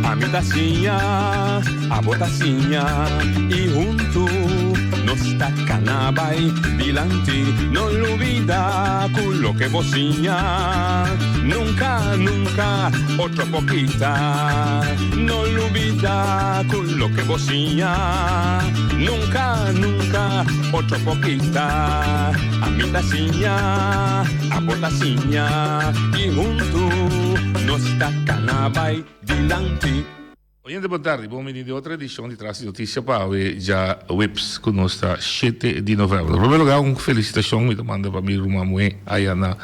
A mi tacinha, a botacinha e junto nos tacanabay dilanti, no olvida con lo que vocinha. Nunca, nunca, otro poquita, no olvida con lo que vocinha. Nunca, nunca, otro poquita. A mi tacinha, a botacinha e junto nos tacanabay dilanti. Oyente, boa tarde. Bom, menino, de outra edição de Traço de Notícia para já Whips conosco 7 de novembro. Em primeiro lugar, uma felicitação me manda para mim uma mulher aí na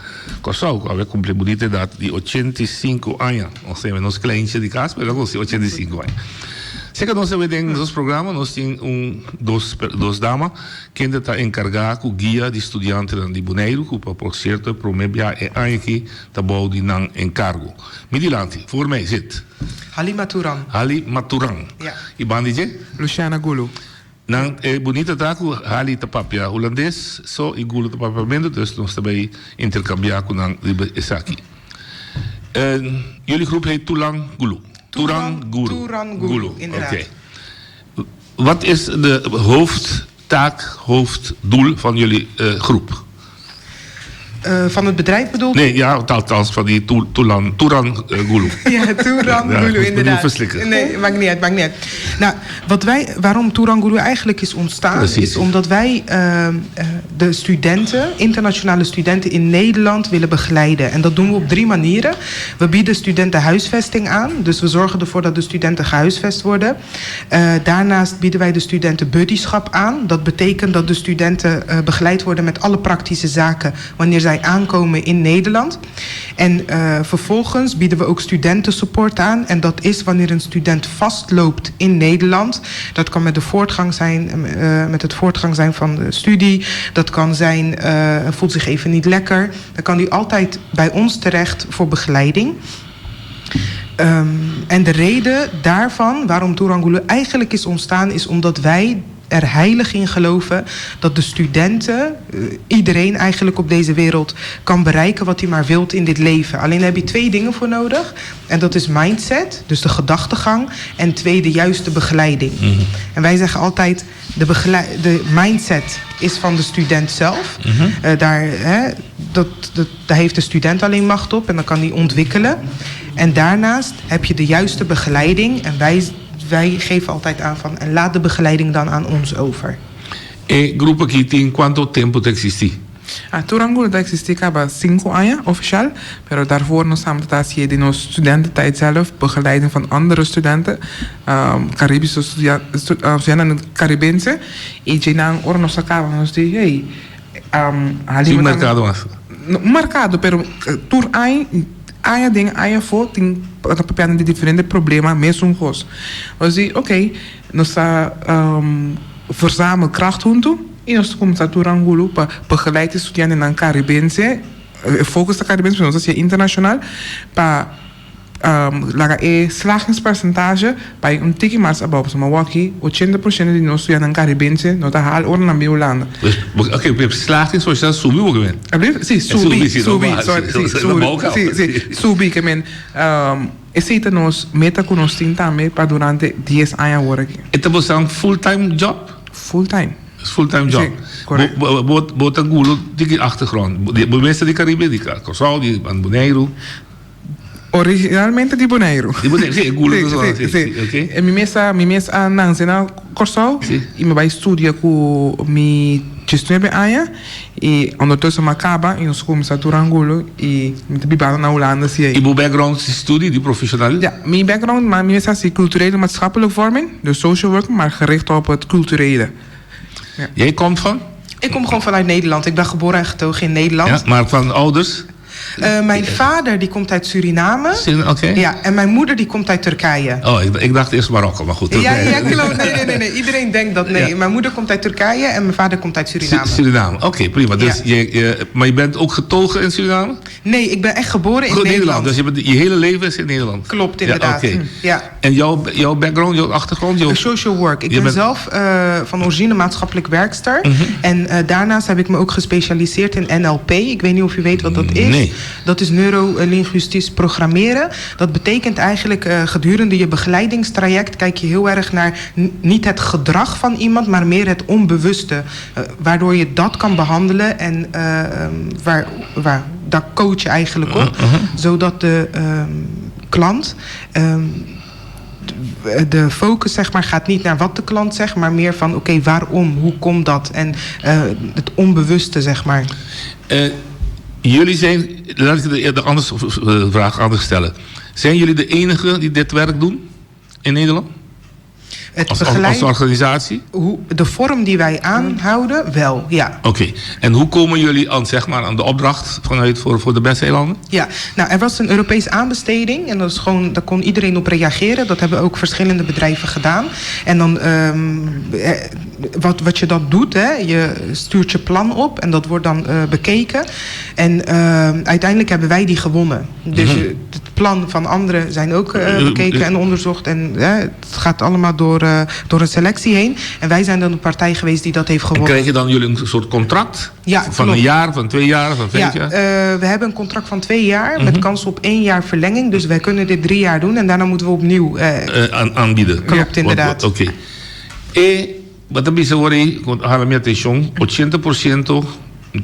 Corsal, que vai cumprir bonita data de 85 anos. Não sei, menos cliente de casa, mas não sei, 85 anos. Sei que nós temos nos programas, nós temos duas damas que ainda está encarregada com o guia de estudante de Bonaire, que por certo, para o meu é aqui, está bom de não encargo. Me dilante, voor mij zit Hali Maturan. Hali Maturan. Ja. E bandije? Luciana Gulu. Nang bonita taku Hali tapapia Holandes, so e Gulu tapapamento, dus nós também intercambiar com nang Isaki. Jullie groep heet Tulang Gulu. Turan Gulu, inderdaad. Okay. Wat is de hoofddoel van jullie groep? Van het bedrijf bedoelt? Nee, ja, althans van die Turan Gulu. Ja, Turan Gulu, inderdaad. Verslikken. Nee, maakt niet uit. Nou, waarom Turan Gulu eigenlijk is ontstaan, precies, is omdat wij de studenten, internationale studenten in Nederland willen begeleiden. En dat doen we op 3 manieren. We bieden studenten huisvesting aan. Dus we zorgen ervoor dat de studenten gehuisvest worden. Daarnaast bieden wij de studenten buddyschap aan. Dat betekent dat de studenten begeleid worden met alle praktische zaken wanneer zij aankomen in Nederland. En vervolgens bieden we ook studentensupport aan. En dat is wanneer een student vastloopt in Nederland. Dat kan met de voortgang zijn, met het voortgang zijn van de studie. Dat kan zijn, voelt zich even niet lekker. Dan kan hij altijd bij ons terecht voor begeleiding. En de reden daarvan, waarom Turan Gulu eigenlijk is ontstaan, is omdat wij er heilig in geloven dat de studenten, iedereen eigenlijk op deze wereld, kan bereiken wat hij maar wilt in dit leven. Alleen heb je 2 dingen voor nodig. En dat is mindset, dus de gedachtegang. En 2, de juiste begeleiding. Mm-hmm. En wij zeggen altijd, de mindset is van de student zelf. Mm-hmm. Daar heeft de student alleen macht op en dan kan hij ontwikkelen. En daarnaast heb je de juiste begeleiding. En wij geven altijd aan van, en laat de begeleiding dan aan ons over. Grupo aqui tem quanto tempo te existir? Turan Gulu existe há 5 anos, officieel. Maar daarvoor nos samen dat je in onze studententijd zelf begeleiding van andere studenten, Caribische studenten, Caribische. En je dan ornos acaba nos die, hey, Sim mercado mas. Mercado, pero tur aya ding aya fo ting papiano de diferente problema mesmo hos. Dus oké, nós verzamelen kracht junto e nós começamos a Turan Gulu para begeleid estudanten na Caribense, focus da Caribense, nós é internacional para laga slagingspercentage bij een tikje maar above maar wakkie 80% die nos estudanten Caribense no ta hal ora na mi Holanda. Oké, slaging zoals dat subi ook gewend. Sì, subi que men aceita nos meta con nos também para durante 10 anos agora. Het is een fulltime job? Fulltime. Fulltime job. Correct. Wat een goede die achtergrond. De mensen die Caribe, die Corsal, die Bonaire. Originalmente di Bonaire. Di Bonaire, sì, Gulu. Sì. Okay. E mi messa nanzena Corsal. Sì. E mi vai studia con mi gestione per aia. E ondertussen me acaba e nós começamos a Turan Gulu e me bibado na Holanda zie. E uw background studie, die professional? Ja, mijn background, maar mijn is culturele maatschappelijke vorming, dus social work, maar gericht op het culturele. Ja. Jij komt van? Ik kom gewoon vanuit Nederland. Ik ben geboren en getogen in Nederland. Ja, maar van ouders? Mijn vader die komt uit Suriname. Oké. Ja, en mijn moeder die komt uit Turkije. Oh, ik dacht eerst Marokko, maar goed. Ja, klopt. Nee. Iedereen denkt dat nee. Ja. Mijn moeder komt uit Turkije en mijn vader komt uit Suriname. Suriname, oké, prima. Dus maar je bent ook getogen in Suriname? Nee, ik ben echt geboren in Nederland. Dus je hele leven is in Nederland? Klopt, inderdaad. Ja, okay. Ja. En jouw background, jouw achtergrond? Social work. Ik ben zelf van origine maatschappelijk werkster. En daarnaast heb ik me ook gespecialiseerd in NLP. Ik weet niet of u weet wat dat is. Nee. Dat is neurolinguistisch programmeren. Dat betekent eigenlijk gedurende je begeleidingstraject kijk je heel erg naar niet het gedrag van iemand, maar meer het onbewuste. Waardoor je dat kan behandelen en daar coach je eigenlijk op. Zodat de klant de focus zeg maar gaat niet naar wat de klant zegt, maar meer van oké, waarom, hoe komt dat? En het onbewuste zeg maar. Jullie zijn, laat ik de vraag anders stellen. Zijn jullie de enigen die dit werk doen in Nederland? Als organisatie? De vorm die wij aanhouden, wel, ja. Oké. En hoe komen jullie aan de opdracht voor de Besseilanden? Ja, nou, er was een Europese aanbesteding. En dat is gewoon, daar kon iedereen op reageren. Dat hebben ook verschillende bedrijven gedaan. En dan, wat je dan doet, hè, je stuurt je plan op. En dat wordt dan bekeken. En uiteindelijk hebben wij die gewonnen. Dus het plan van anderen zijn ook bekeken en onderzocht. En het gaat allemaal door een selectie heen. En wij zijn dan een partij geweest die dat heeft gewonnen. En krijg je dan jullie een soort contract? Ja, van klopt. Een jaar, van 2 jaar, van 5 jaar? We hebben een contract van 2 jaar met kans op 1 jaar verlenging. Dus wij kunnen dit 3 jaar doen en daarna moeten we opnieuł aanbieden. Klopt, inderdaad. Oké. Wat heb je horen? Halen met atención, 80%.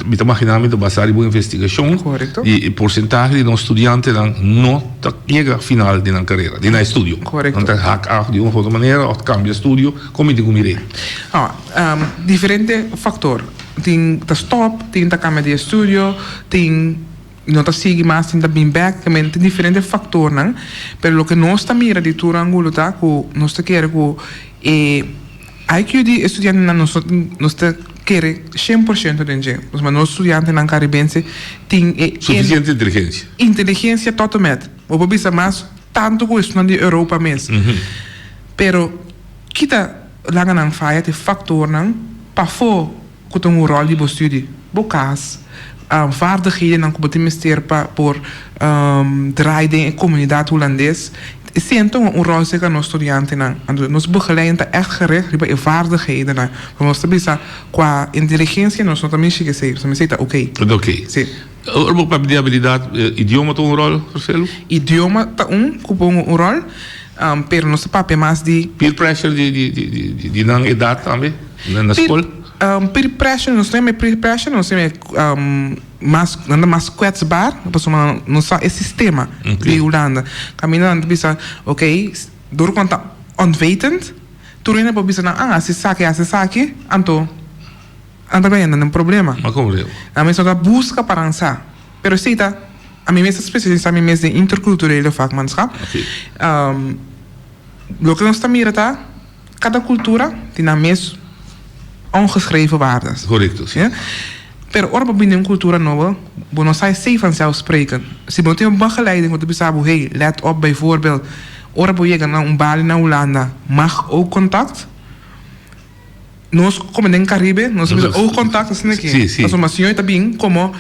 Me imaginando de basar boa investigação. Correcto. E porcentagem de estudiantes dan não chega ao final de na carreira, de na estudio. Correcto. Então hack af de uma maneira, ou cambia estudio, como te comirei. Diferente factor. Tem da stop, tem da cambia de estudio, tem não tá sigue mais, tem da bem back, tem diferente factor, não? Pero lo que nós tá mira de Turangulo tá, que nós tá querer que IQ de estudante nós tá querer 100% de gente. Mas nós estudantes na Caribense tem suficiente inteligência. Inteligência totalmente. O babisa mais tanto que isso na de Europa mesmo. Pero kita lá na faia de factor não para for que tem um rol de estudie. Bocas vaardigheden dan que investeer por draaien in comunidade holandês. Sinto een rol zeker aan studenten na. Nos begeleiden echt gericht op vaardigheden na. We moeten bisa qua inteligencia nos também chega ser. Se me sei tá oké. Oké. Sim. Ook para de habilidade idioma tem rol vervelo? Idioma tá kupong rol. Pero nos papel mais de peer pressure de na idade também na escola. Peer pressure nos tem peer pressure nos tem mais kwetsbaar, não só esse sistema de Holanda. Caminhando, bisa, oké, door contact onwetend, toen je hebt bisa na, se saque, anto bem, não tem problema. Mas como é? A mim só dá busca para dançar. Pero cita, a mim mesmo especialista, a mim mesmo de interculturele vakmanschap. Lo que nós estamos mirando tá, cada cultura tem na mesma ongeschreven waarden. Correcto. Ja? Pero ora binnen een cultuur nova, bono sai sei vanzelfsprekend. Se bent een begeleiding wat de besabu, hey, let op bijvoorbeeld, ora bo je naar een bali na Holanda, mag ook contact. Nós como em Caribe, nós temos oogcontact assim aqui. Sim. Nós somos senhor também como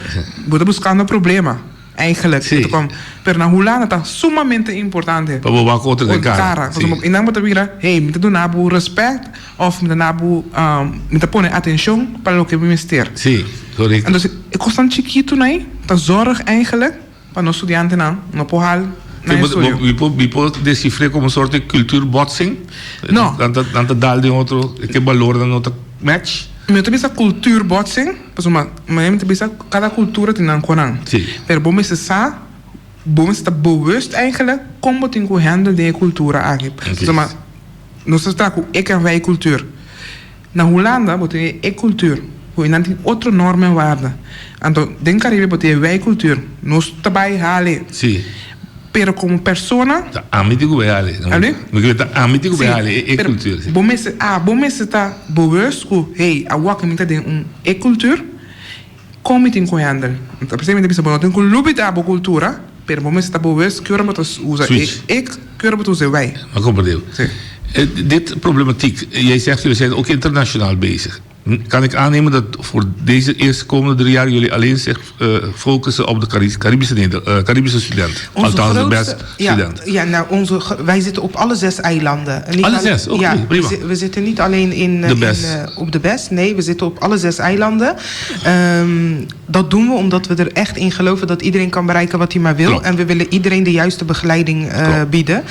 você buscando problema. Eigenlijk. Sim. Pero na Holanda tá sumamente importante. Para o banco outro de cara. E não pode virar, hey, me dá nabu respeito of me dá nabu me dá pôr atenção para o que me mister. Sim, correto. En dus ik was dan chiquito, nee, dat zorg eigenlijk para nós estudiantes não porral. We pode decifrar como sorte de cultuurbotsing? Não. Dan dal de outro, que valor dan outro match? Mas também essa cultuurbotsing, mas também cada cultura tem um conan. Sim. Pero bom is sa, bom is dat bewust eigenlijk como tem que handelen de cultura aqui. Maar nós estamos com ek en wij cultuur. Na Holanda moet je ek cultuur. Hoe je dan outra norma en waarde. Então, den Caribe moet je wij cultuur. Nós trabalhamos halen. Sim. Pero como persona, amitigo beale. Porque tá amitigo beale é cultura. Bom mês está bewust que hey, a wak me tem é cultura. Como tem que handle. Então, precisamente bisa bom, tem que lutar a cultura, pero bom mês está bewust que ora botas usa que ora botas usa wij. Maar compreendeu. Dit problematiek, jij zegt jullie zijn ook internationaal bezig. Kan ik aannemen dat voor deze eerstkomende 3 jaar jullie alleen zich focussen op de Caribische studenten? Althans, de BEST-studenten. Ja, nou, wij zitten op alle 6 eilanden. Niet alle 6? Oké, ja, prima. We zitten niet alleen op de BEST. Nee, we zitten op alle 6 eilanden. Dat doen we omdat we er echt in geloven dat iedereen kan bereiken wat hij maar wil. Klopt. En we willen iedereen de juiste begeleiding bieden.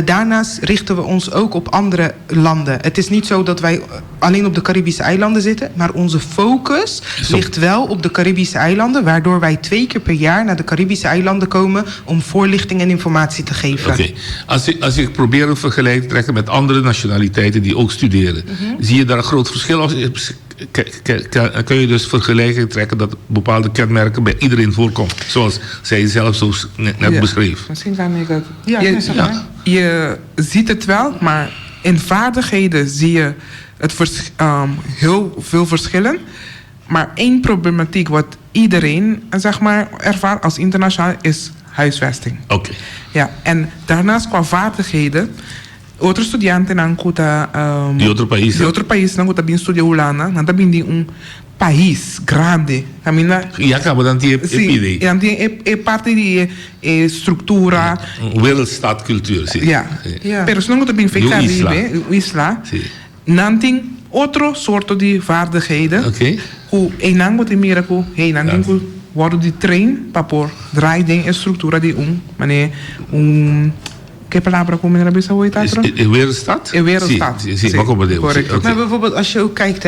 Daarnaast richten we ons ook op andere landen. Het is niet zo dat wij alleen op de Caribische eilanden zitten, maar onze focus ligt wel op de Caribische eilanden, waardoor wij 2 keer per jaar naar de Caribische eilanden komen om voorlichting en informatie te geven. Oké. Als ik probeer een vergelijking te trekken met andere nationaliteiten die ook studeren, zie je daar een groot verschil? Of kun je dus vergelijking trekken dat bepaalde kenmerken bij iedereen voorkomt, zoals zij zelf zo net beschreef? Misschien kan ik het. Je ziet het wel, maar in vaardigheden zie je heel veel verschillen. Maar één problematiek wat iedereen, zeg maar, ervaart als internationaal is huisvesting. Oké. Ja, en daarnaast qua vaardigheden, outros estudiantes na kuta de outro país na kuta bin studia Holanda, na bin país grande. E acaba dan die idee. En die parte die structura. Wereldstaatcultuur, zie. Ja. Pero se não kuta bin feita isla. Nanting outro soorto die vaardigheden. Oké. Hoe enang wat meer ko, nanting worden die train para draaien en structura die mané que palavra como era bisa hoy tatro? Wereldstad? Wereldstad. Zie, maar kom maar deel. Maar bijvoorbeeld als je ook kijkt,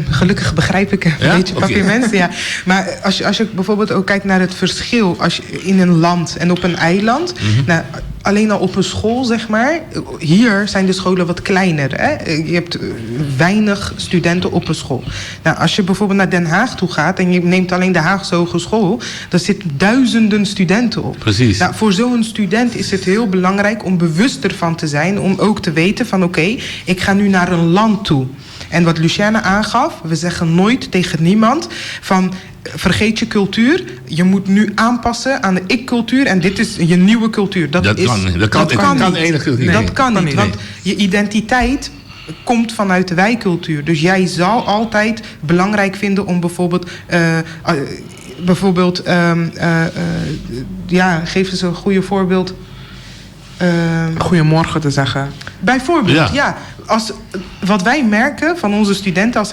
gelukkig begrijp ik een beetje papiermensen. Ja. Maar als je bijvoorbeeld ook kijkt naar het verschil als je in een land en op een eiland. Nou, alleen al op een school, zeg maar. Hier zijn de scholen wat kleiner. Hè? Je hebt weinig studenten op een school. Nou, als je bijvoorbeeld naar Den Haag toe gaat en je neemt alleen de Haagse Hogeschool, dan zitten duizenden studenten op. Precies. Nou, voor zo'n student is het heel belangrijk om bewust ervan te zijn, om ook te weten van oké, ik ga nu naar een land toe. En wat Luciana aangaf, we zeggen nooit tegen niemand van vergeet je cultuur, je moet nu aanpassen aan de ik-cultuur en dit is je nieuwe cultuur. Dat kan niet, want je identiteit komt vanuit de wij-cultuur. Dus jij zal altijd belangrijk vinden om geef eens een goede voorbeeld. Goedemorgen te zeggen. Bijvoorbeeld, ja. Wat wij merken van onze studenten als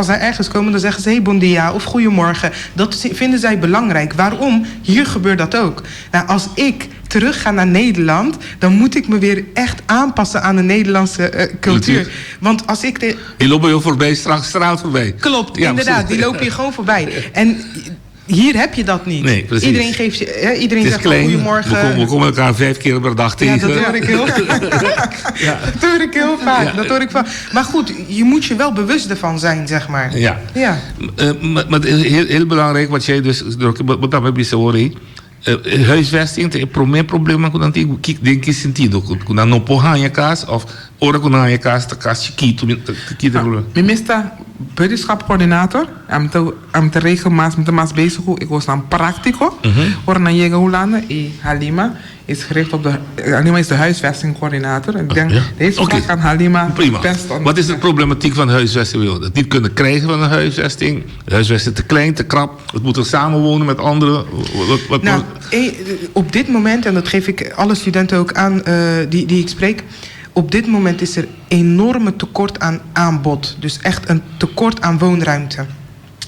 zij ergens komen, dan zeggen ze hey bon dia of goedemorgen. Dat vinden zij belangrijk. Waarom? Hier gebeurt dat ook. Nou, als ik terug ga naar Nederland, dan moet ik me weer echt aanpassen aan de Nederlandse cultuur. Want als ik die lopen je voorbij, straks straat voorbij. Klopt, ja, inderdaad. Die lopen je gewoon voorbij. En hier heb je dat Nee, precies. Iedereen geeft je, iedereen zegt van goedemorgen. We komen elkaar 5 keer per dag tegen. Ja, dat hoor ik heel vaak. Dat hoor ik heel vaak. Ja. Dat hoor ik vaak. Maar goed, je moet je wel bewust ervan zijn, zeg maar. Ja. Maar heel belangrijk wat jij dus, wat dat heb je horen. Huisvesting tem problema com antigo que tem que sentido com não porra em casa of ora com na casa ta casa chiquito Minister buitenschapcoördinator am te regelmatig met de mas bezig ik was dan practico ora na llega Holanda e Halima is gericht op Halima is de huisvestingcoördinator. Ik denk deze vraag aan Halima best. Wat is de problematiek van huisvesting? We willen het niet kunnen krijgen van een huisvesting. De huisvesting te klein, te krap. Het moet er samenwonen met anderen. Op dit moment, en dat geef ik alle studenten ook aan die ik spreek. Op dit moment is er enorme tekort aan aanbod. Dus echt een tekort aan woonruimte.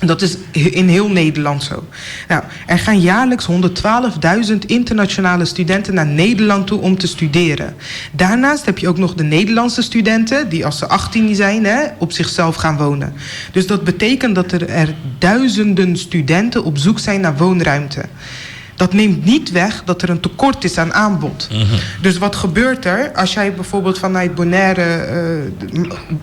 Dat is in heel Nederland zo. Nou, er gaan jaarlijks 112.000 internationale studenten naar Nederland toe om te studeren. Daarnaast heb je ook nog de Nederlandse studenten die als ze 18 zijn op zichzelf gaan wonen. Dus dat betekent dat er duizenden studenten op zoek zijn naar woonruimte. Dat neemt niet weg dat er een tekort is aan aanbod. Dus wat gebeurt er als jij bijvoorbeeld vanuit Bonaire,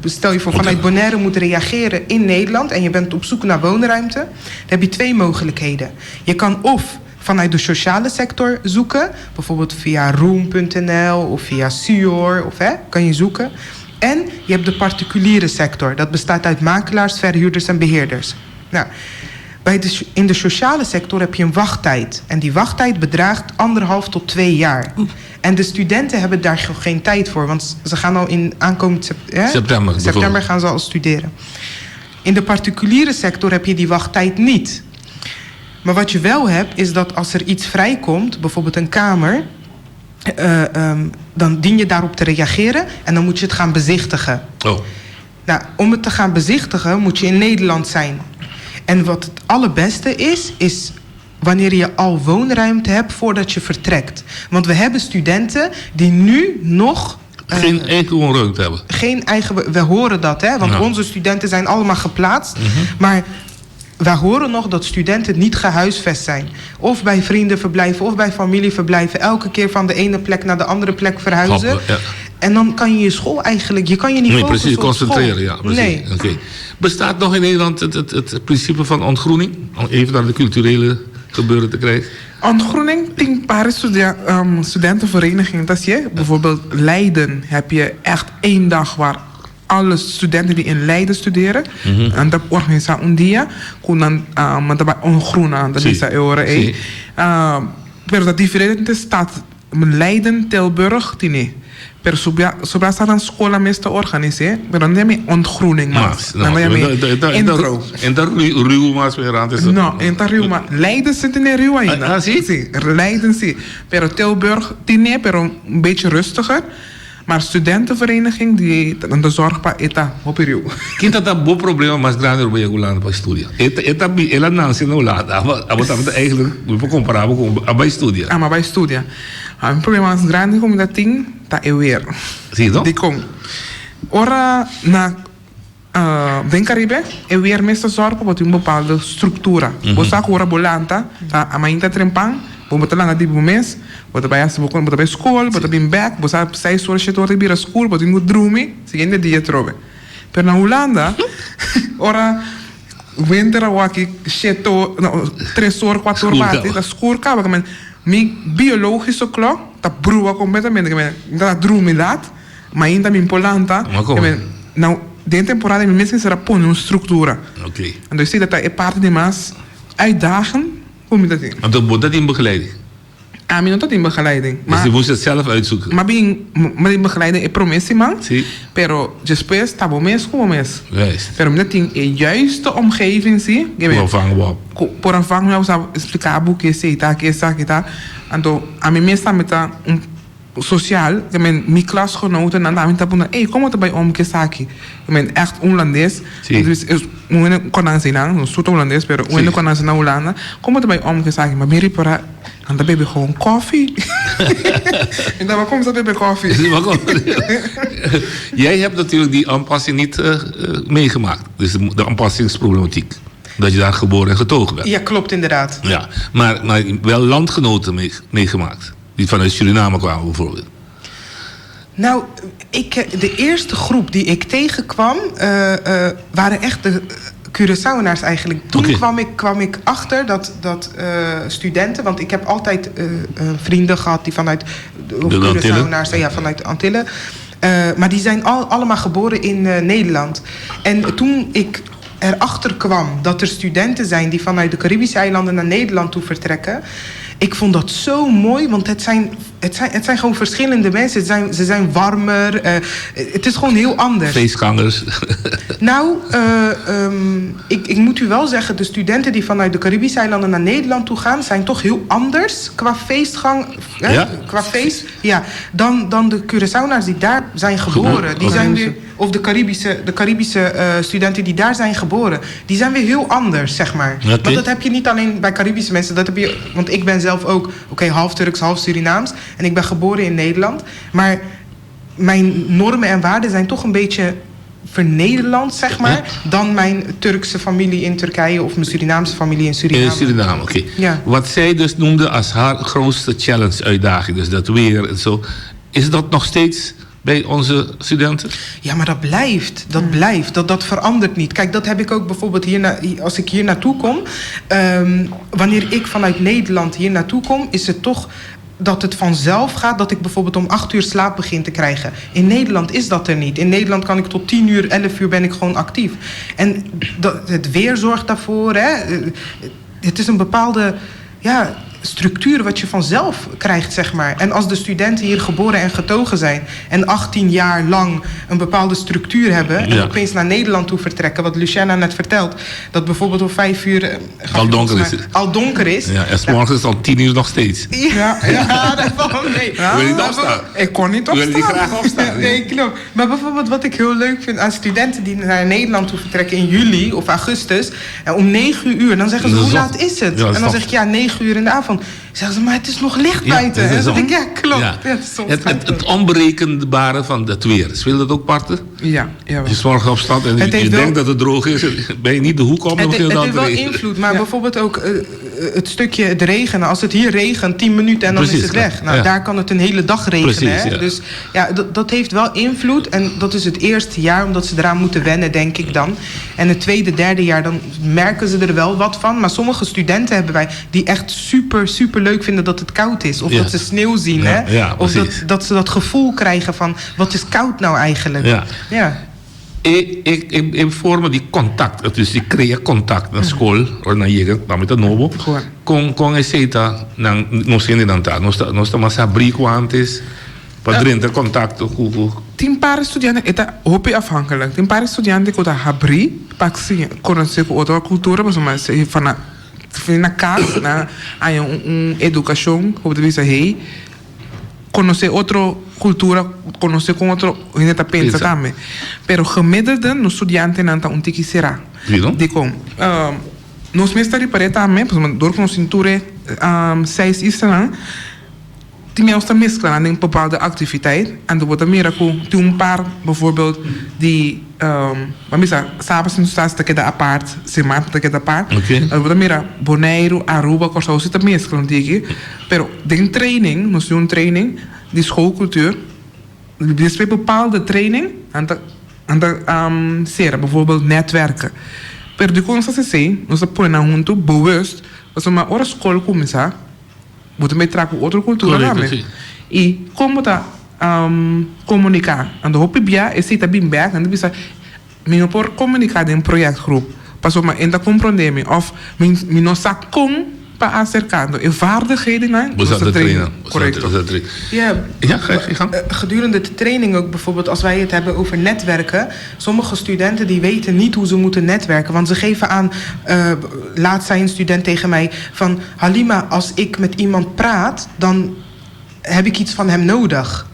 stel je voor vanuit Bonaire moet reageren in Nederland en je bent op zoek naar woonruimte, dan heb je 2 mogelijkheden. Je kan of vanuit de sociale sector zoeken, bijvoorbeeld via room.nl of via Sior kan je zoeken. En je hebt de particuliere sector. Dat bestaat uit makelaars, verhuurders en beheerders. Nou, In de sociale sector heb je een wachttijd. En die wachttijd bedraagt 1,5 tot 2 jaar. En de studenten hebben daar geen tijd voor. Want ze gaan al in aankomend september gaan ze al studeren. In de particuliere sector heb je die wachttijd niet. Maar wat je wel hebt, is dat als er iets vrijkomt, bijvoorbeeld een kamer, dan dien je daarop te reageren en dan moet je het gaan bezichtigen. Oh. Nou, om het te gaan bezichtigen moet je in Nederland zijn. En wat het allerbeste is wanneer je al woonruimte hebt voordat je vertrekt. Want we hebben studenten die nu nog geen eigen woonruimte hebben. Geen eigen. We horen dat, hè? Want onze studenten zijn allemaal geplaatst. Maar wij horen nog dat studenten niet gehuisvest zijn. Of bij vrienden verblijven, of bij familie verblijven. Elke keer van de ene plek naar de andere plek verhuizen. Hoppen, ja. En dan kan je je school eigenlijk, je kan je niet focussen precies, op concentreren. school. Ja, precies. Nee. Okay. Bestaat nog in Nederland het principe van ontgroening? Om even naar de culturele gebeuren te krijgen. Ontgroening, een paar studentenverenigingen. Dat is je. Bijvoorbeeld Leiden heb je echt 1 dag waar alle studenten die in Leiden studeren. En dat organiseert een dia. Kunnen dan ontgroenen. Dat is de pero dat diferente staat Leiden, Tilburg, tine. Per sobra staat een school meeste organiseren. Maar dan neem je ontgroening. Intro. En daar ruw maar weer aan. No, en daar ruw maar. Leiden zit in de ruw ainda. Zie? Leiden zie. Pero Tilburg, tine, pero een beetje rustiger. Maar studentenvereniging die de zorg pa eta operiu. Kita dat bo problema mas grande bij Golan bij studie. Eta bi ela nansi no lada. Abo dat eigenlijk we comparabel com bij studie. Maar bij studie. Een probleem is grande como dat ding dat weer. Zie je dat? Die kom. Ora na den Caribe e weer meestal zorgen op een bepaalde structuur. Bosa ora bolanta, ta amainta trempang. Bota lá na tipo mês, bota para essa boca, bota para escola, bota bem back, bota 6 horas de hora para school, bota no drume, seguinte dia trove. Per na Holanda, ora winter aqui cheto, 3 horas, 4 horas, da school acaba, mas mi biologische klok, ta brua completamente, que da drume dat, mas ainda me polanta, que nou de temporada me mesmo será pôr uma estrutura. Okay. En dus zie dat é parte de mais uitdagen. Hoe dat in? Want dan wordt dat in begeleiding. Ah, maar dat in begeleiding. Dus je moest het zelf uitzoeken. Maar in begeleiding is promessie, man. Sí. Pero después está bom mês como mês. Juist. Pero dat in de juiste omgeving zie. Voor vangen op. Por een vang nou zou explicar boek is ita, que esa, que ta. Então, a mim mesmo está social, que mijn klasgenoten en dan tapunen, hey, kom het bij om que aqui. Ik echt Hollandees. Dus ik kon aan zijn naam, een soort Hollandees, maar ik kon aan zijn naam Hollanda. Kom het bij om que aqui, maar meer para en dan baby gewoon koffie. En dan komt dat baby koffie. Jij hebt natuurlijk die aanpassing niet meegemaakt. Dus de aanpassingsproblematiek. Dat je daar geboren en getogen bent. Ja, klopt inderdaad. Ja, maar wel landgenoten meegemaakt. Die vanuit Suriname kwamen bijvoorbeeld. Nou, de eerste groep die ik tegenkwam waren echt de Curaçaoënaars eigenlijk. Toen kwam ik achter dat studenten, want ik heb altijd vrienden gehad die vanuit de Curaçaoënaars, vanuit de Antillen. Maar die zijn allemaal geboren in Nederland. En toen ik erachter kwam dat er studenten zijn die vanuit de Caribische eilanden naar Nederland toe vertrekken. Ik vond dat zo mooi, want het zijn gewoon verschillende mensen. Ze zijn warmer. Het is gewoon heel anders. Feestgangers. Nou, ik moet u wel zeggen, de studenten die vanuit de Caribische eilanden naar Nederland toe gaan, zijn toch heel anders qua feestgang, qua feest, dan de Curaçaoënaars die daar zijn geboren. Die zijn weer, of de Caribische studenten die daar zijn geboren, die zijn weer heel anders, zeg maar. Okay. Want dat heb je niet alleen bij Caribische mensen, dat heb je, want ik ben zelf ook, half Turks, half Surinaams, en ik ben geboren in Nederland, maar mijn normen en waarden zijn toch een beetje vernederland, zeg maar, dan mijn Turkse familie in Turkije of mijn Surinaamse familie in Suriname. In Suriname, oké. Ja. Wat zij dus noemde als haar grootste challenge, uitdaging, dus dat weer en zo, is dat nog steeds bij onze studenten? Ja, maar dat blijft. Dat verandert niet. Kijk, dat heb ik ook bijvoorbeeld als ik hier naartoe kom. Wanneer ik vanuit Nederland hier naartoe kom, is het toch dat het vanzelf gaat dat ik bijvoorbeeld om 8 uur slaap begin te krijgen. In Nederland is dat er niet. In Nederland kan ik tot 10 uur, 11 uur ben ik gewoon actief. En het weer zorgt daarvoor. Hè. Het is een bepaalde structuur wat je vanzelf krijgt, zeg maar. En als de studenten hier geboren en getogen zijn en 18 jaar lang een bepaalde structuur hebben en opeens naar Nederland toe vertrekken, wat Luciana net vertelt, dat bijvoorbeeld om 5 uur al donker is. Ja, en 's morgens is het al 10 uur nog steeds. Ja, dat valt mee. Wil je niet opstaan? Ik kon niet opstaan. Wil je niet graag opstaan? Nee, klopt. Maar bijvoorbeeld wat ik heel leuk vind aan studenten die naar Nederland toe vertrekken in juli of augustus, en om 9 uur, dan zeggen ze, hoe laat is het? Ja, en dan zeg ik, 9 uur in de avond. Zeggen ze, maar het is nog licht buiten. En dan denk ik, klopt. Ja. Ja, Het onberekenbare van het weer. Speelt dat ook parten? Ja. Als je 's morgens opstaat en je denkt dat het droog is, ben je niet de hoek om. Het heeft wel invloed, maar bijvoorbeeld ook het stukje het regenen. Als het hier regent 10 minuten en dan is het weg. Nou, daar kan het een hele dag regenen. Precies, hè? ja. Dus dat heeft wel invloed. En dat is het eerste jaar, omdat ze eraan moeten wennen, denk ik dan. En het tweede, derde jaar, dan merken ze er wel wat van. Maar sommige studenten hebben wij die echt super, super leuk vinden dat het koud is. Of dat ze sneeuw zien. Hè? Ja, of dat ze dat gevoel krijgen van, wat is koud nou eigenlijk? Ja. Ik vorm die contact, dus ik creëer contact naar school, of naar je, met de nobo. Con essa, não sei nem dançar, nós estamos a abrir quantos, para dentro contact. Tem paar studenten, het is hoop afhankelijk. Tem paar studenten die dat abrir, pak sim, conhecer outra cultura, mas van na casa, na educação, como deve ser, conocer outra cultura, conocer com outro, a gente pensa também. Pero gemiddelde no studenten nanta um tiki será. Dico, nos meesters para também, door nos cinture 6 Israël, die ons te mesclaren in bepaalde activiteit. En er wordt meer een paar bijvoorbeeld die s'avonds in staat te quedar apart, semana te quedar apart. Er wordt meer Bonaire, Aruba, Costa Rica te mesclaren tegen. Pero de training, nos doen training, die schoolcultuur, die is bij bepaalde training aan de seren, bijvoorbeeld netwerken. Pero die kon ze zeggen, nos ponen junto bewust, als we maar op school komen, moeten we traken outra cultura também. E como tá comunicar? Ando hopibia e se tá bem back, ando bisa minha por comunicar em projectgroep. Pas op maar in dat compreender of min no sac com para acercando e vaardigheden né? Was dat trainen? Correct. Ja, ga je gang. Gedurende de training ook bijvoorbeeld, als wij het hebben over netwerken, sommige studenten die weten niet hoe ze moeten netwerken, want ze geven aan, laatst zei een student tegen mij van, Halima, als ik met iemand praat, dan heb ik iets van hem nodig.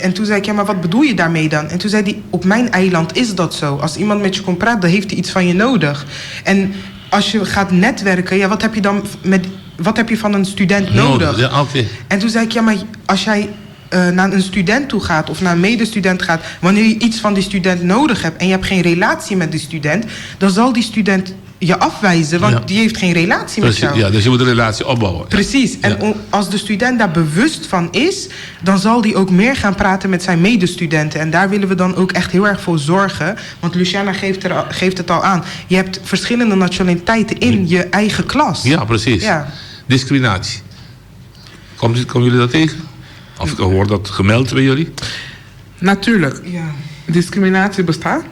En toen zei ik, ja, maar wat bedoel je daarmee dan? En toen zei hij, op mijn eiland is dat zo. Als iemand met je komt praten, dan heeft hij iets van je nodig. En als je gaat netwerken, ja, wat heb je van een student nodig? Ja, okay. En toen zei ik, ja, maar als jij naar een student toe gaat of naar een medestudent gaat, wanneer je iets van die student nodig hebt en je hebt geen relatie met die student, dan zal die student je afwijzen, want die heeft geen relatie met jou. Ja, dus je moet een relatie opbouwen. Precies. En als de student daar bewust van is, dan zal die ook meer gaan praten met zijn medestudenten. En daar willen we dan ook echt heel erg voor zorgen. Want Luciana geeft het al aan. Je hebt verschillende nationaliteiten in je eigen klas. Ja, precies. Ja. Discriminatie. Komen jullie dat tegen? Of wordt dat gemeld bij jullie? Natuurlijk. Ja. Discriminatie bestaat.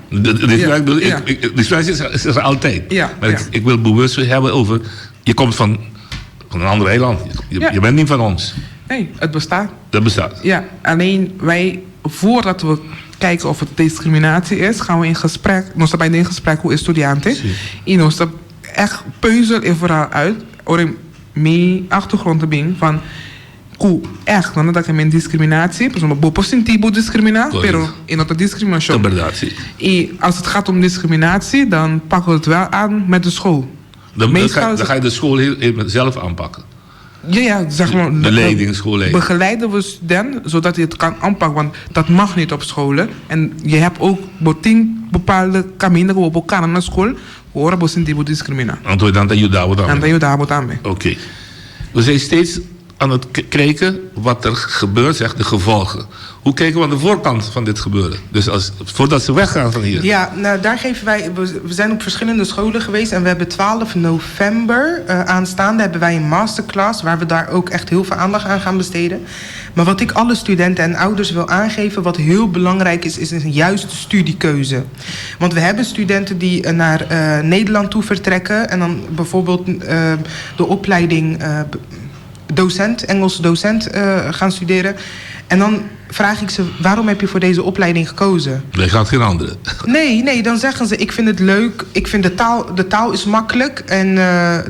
Discriminatie is er altijd. Ja, maar ik wil bewust hebben over, je komt van een ander eiland. Je bent niet van ons. Nee, het bestaat. Dat bestaat. Ja, alleen wij, voordat we kijken of het discriminatie is, gaan we in gesprek. Ons bij in gesprek hoe estudianten. En ons echt peuzel en vooral uit. Om mijn achtergrond te brengen van. Echt, não é que é discriminatie, por exemplo, vou positivo discriminar, pero in outra discriminatie. E als het gaat om discriminatie, dan pakken we het wel aan met de school. Dan ga je de school zelf aanpakken. Ja, zeg maar. De leiding, schoolleiding. Begeleiden we studenten zodat je het kan aanpakken, want dat mag niet op scholen. En je hebt ook bepaalde caminhos op elkaar naar school, horen positivo discriminar. En dan ajudar também. Oké. We zijn steeds aan het kijken wat er gebeurt, zeg, de gevolgen. Hoe kijken we aan de voorkant van dit gebeuren? Dus voordat ze weggaan van hier. Ja, nou daar geven wij... We zijn op verschillende scholen geweest en we hebben 12 november aanstaande hebben wij een masterclass waar we daar ook echt heel veel aandacht aan gaan besteden. Maar wat ik alle studenten en ouders wil aangeven, wat heel belangrijk is een juiste studiekeuze. Want we hebben studenten die naar Nederland toe vertrekken en dan bijvoorbeeld de opleiding docent, Engels docent gaan studeren. En dan vraag ik ze, waarom heb je voor deze opleiding gekozen? Nee, gaat geen andere. Nee, dan zeggen ze, ik vind het leuk, ik vind de taal is makkelijk en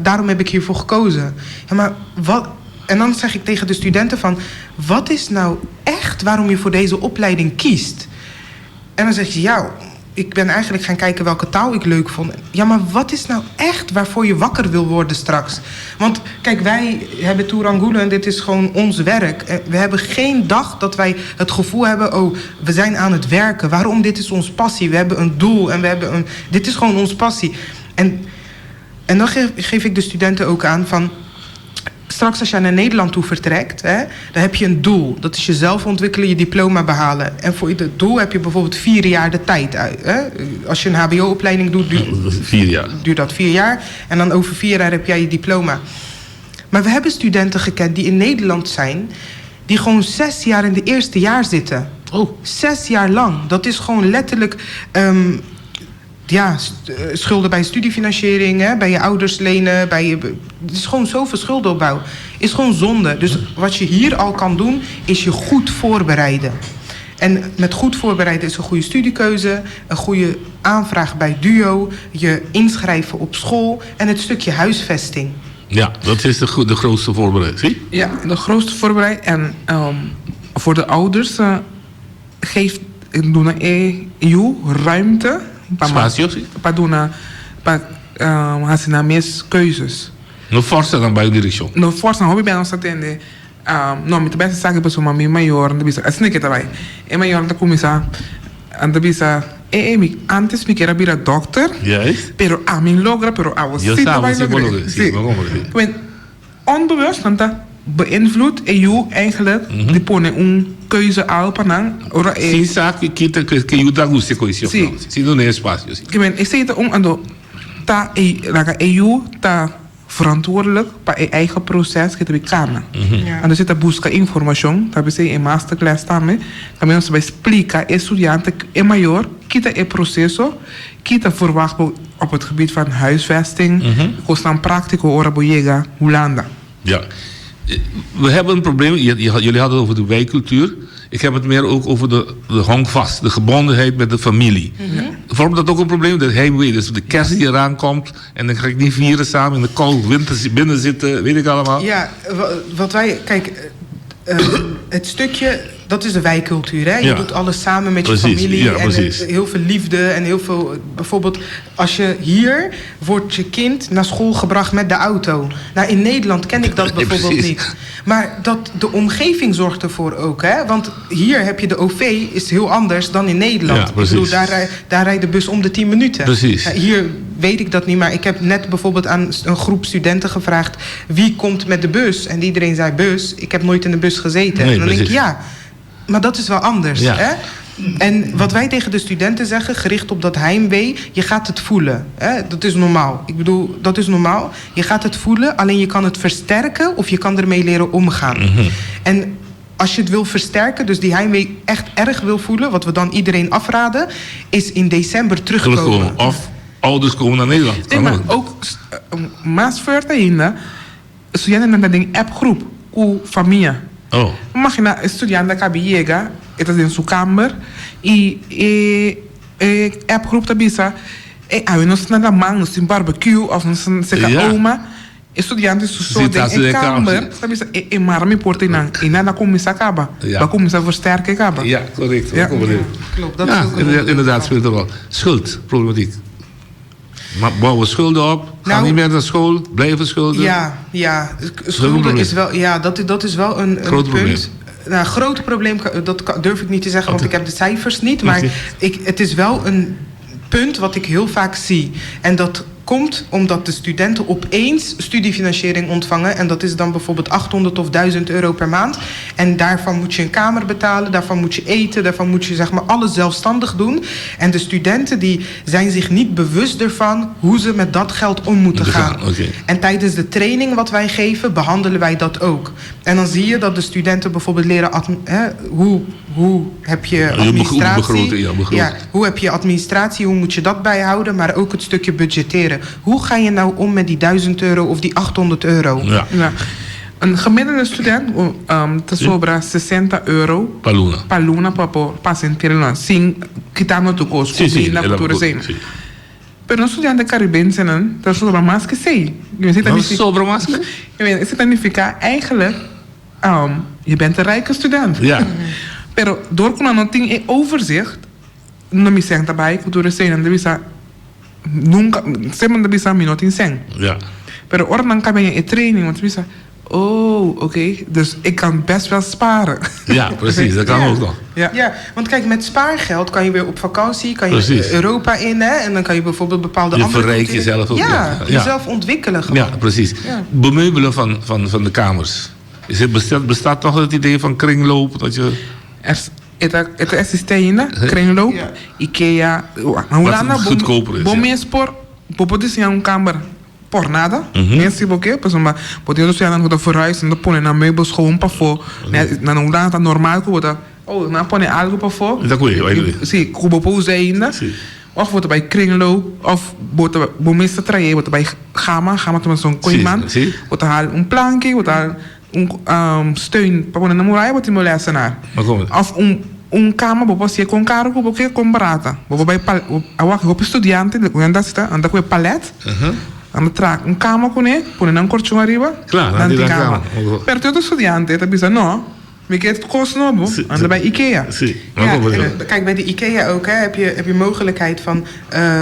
daarom heb ik hiervoor gekozen. Ja, maar wat? En dan zeg ik tegen de studenten van, wat is nou echt waarom je voor deze opleiding kiest? En dan zeg je, ja, ik ben eigenlijk gaan kijken welke taal ik leuk vond. Ja, maar wat is nou echt waarvoor je wakker wil worden straks? Want kijk, wij hebben Turangulo en dit is gewoon ons werk. We hebben geen dag dat wij het gevoel hebben, oh, we zijn aan het werken. Waarom? Dit is ons passie. We hebben een doel en dit is gewoon ons passie. En dan geef ik de studenten ook aan van, straks als je naar Nederland toe vertrekt, dan heb je een doel. Dat is jezelf ontwikkelen, je diploma behalen. En voor het doel heb je bijvoorbeeld 4 jaar de tijd uit. Als je een hbo-opleiding doet, duurt dat 4 jaar. En dan over 4 jaar heb jij je diploma. Maar we hebben studenten gekend die in Nederland zijn, die gewoon 6 jaar in de eerste jaar zitten. 6 jaar lang. Dat is gewoon letterlijk schulden bij studiefinanciering, bij je ouders lenen, het is gewoon zoveel schuldenopbouw. Is gewoon zonde. Dus wat je hier al kan doen, is je goed voorbereiden. En met goed voorbereiden is een goede studiekeuze, een goede aanvraag bij DUO, je inschrijven op school en het stukje huisvesting. Ja, dat is de grootste voorbereiding, zie? Ja, de grootste voorbereiding. En voor de ouders geeft EU ruimte. Spazio, sim. Para ensinar minhas keuzes. Não força não vai em direção. Não força não, bem não se atende. Não, me também se sabe pessoa mami maior, não bisa. Assim que tá vai. É maior da começar, anda bisa. Antes me queria vir a doctor. Yes. Pero a mim logra, pero a você tá vai logra. Sim, vamos. Onbewust want dat beïnvloedt EU eigenlijk die pone keuze al panang ora sim sabe que eu dá gosto com isso se não é espaço que men is het ando ta EU ta verantwoordelijk para o eigen proces que te kana ando se ta busca informação ta se em masterclass também se vai explicar estudante é maior que ta é processo que ta verwacht op het gebied van huisvesting kosten praktico ora boyega Holanda. Ja. We hebben een probleem, jullie hadden het over de wijkcultuur. Ik heb het meer ook over de hangvast, de gebondenheid met de familie. Vormt dat ook een probleem, dat heimwee, dus de kerst die eraan komt en dan ga ik niet vieren samen in de koude winter binnen zitten, weet ik allemaal. Ja, wat wij, kijk, het stukje, dat is de wijkcultuur, hè? Je doet alles samen met je familie en heel veel liefde en heel veel, bijvoorbeeld als je hier wordt je kind naar school gebracht met de auto. Nou, in Nederland ken ik dat bijvoorbeeld niet. Maar de omgeving zorgt ervoor ook, hè? Want hier heb je de OV, is heel anders dan in Nederland. Ja, ik bedoel, daar rijdt de bus om de 10 minuten. Precies. Hier weet ik dat niet, maar ik heb net bijvoorbeeld aan een groep studenten gevraagd, wie komt met de bus? En iedereen zei bus. Ik heb nooit in de bus gezeten. Nee, en dan precies. denk ik, ja, maar dat is wel anders. Ja. Hè? En wat wij tegen de studenten zeggen, gericht op dat heimwee, je gaat het voelen. Hè? Dat is normaal. Ik bedoel, dat is normaal. Je gaat het voelen, alleen je kan het versterken of je kan ermee leren omgaan. En als je het wil versterken, dus die heimwee echt erg wil voelen, wat we dan iedereen afraden, is in december terugkomen. Of ouders komen naar Nederland. Nee, maar ook mais forte ainda, studenten na ding appgroep, com família. Oh. Imagina, estudante acaba chega, está em sua kamer e appgroep da bisa, aí não se nada mão, se barbecue of não se oma, estudantes só em kamer, da bisa e marmi porta e nada começa acaba, vai começar a versterken acaba. Ja, correct. Ja. Klopt, dat Ja, is ook inderdaad speelt er wel. Schuldproblematiek. Maar bouwen schulden op, gaan niet meer naar school, blijven schulden. Ja. Schulden is wel, ja, dat is wel een groot probleem. Punt. Nou, groot probleem, dat durf ik niet te zeggen, want ik heb de cijfers niet. Maar het is wel een punt wat ik heel vaak zie. En dat komt omdat de studenten opeens studiefinanciering ontvangen. En dat is dan bijvoorbeeld 800 of 1000 euro per maand. En daarvan moet je een kamer betalen, daarvan moet je eten, daarvan moet je zeg maar alles zelfstandig doen. En de studenten die zijn zich niet bewust ervan hoe ze met dat geld om moeten gaan. Okay. En tijdens de training wat wij geven, behandelen wij dat ook. En dan zie je dat de studenten bijvoorbeeld leren hoe heb je administratie. Hoe heb je administratie, hoe moet je dat bijhouden, maar ook het stukje budgetteren. Hoe ga je nou om met die 1000 euro of die 800 euro? Ja. Een gemiddelde student te sobra 60 euro paluna para sentir sin quitando tu costo na cultura zijn. Pero un estudiante caribense te sobra más que 6. Sobra más que? Isso significa eigenlijk je bent een rijke student. Ja. Pero door que não tem overzicht, não me senta bij cultura zijn en de visa nunca sempre de visa não tem sen. Ja. Pero ora dan kan je in training want visa oké, dus ik kan best wel sparen. Ja, precies, dat kan ook nog. Ja, want kijk, met spaargeld kan je weer op vakantie, kan je Europa in, hè, en dan kan je bijvoorbeeld bepaalde je andere... Je verrijkt jezelf ook. Jezelf ontwikkelen gewoon. Ja, precies. Ja. Bemeubelen van de kamers. Bestaat toch het idee van kringloop? Dat je... Het existe ainda, kringloop, IKEA... Wat goedkoper is. Bom spor, bijvoorbeeld een kamer... por nada. Mensen ook, maar podemos já não verhuizen, não põe na meubels gewoon para fora. Não dá tá normal que botar. Oh, não põe algo para fora. Dat kun je. Sim, como pousa ainda. Of wordt bij kringloop of wordt bij meeste traject wordt bij gama te zo'n koiman. Wordt haal een plankje, wordt haal een steun para poner na muralla, wordt die lesenaar. Of een kamer bijvoorbeeld je kon caro, bijvoorbeeld kon barata. Bijvoorbeeld bij awak op estudiante, anda com palet. Anda traga um cama com ele, põe um colchão arriba. Claro, anda cama. Pero todo estudante, ele pensa, não, me quer het kost novo, anda bij IKEA. Kijk, bij de IKEA ook heb je mogelijkheid van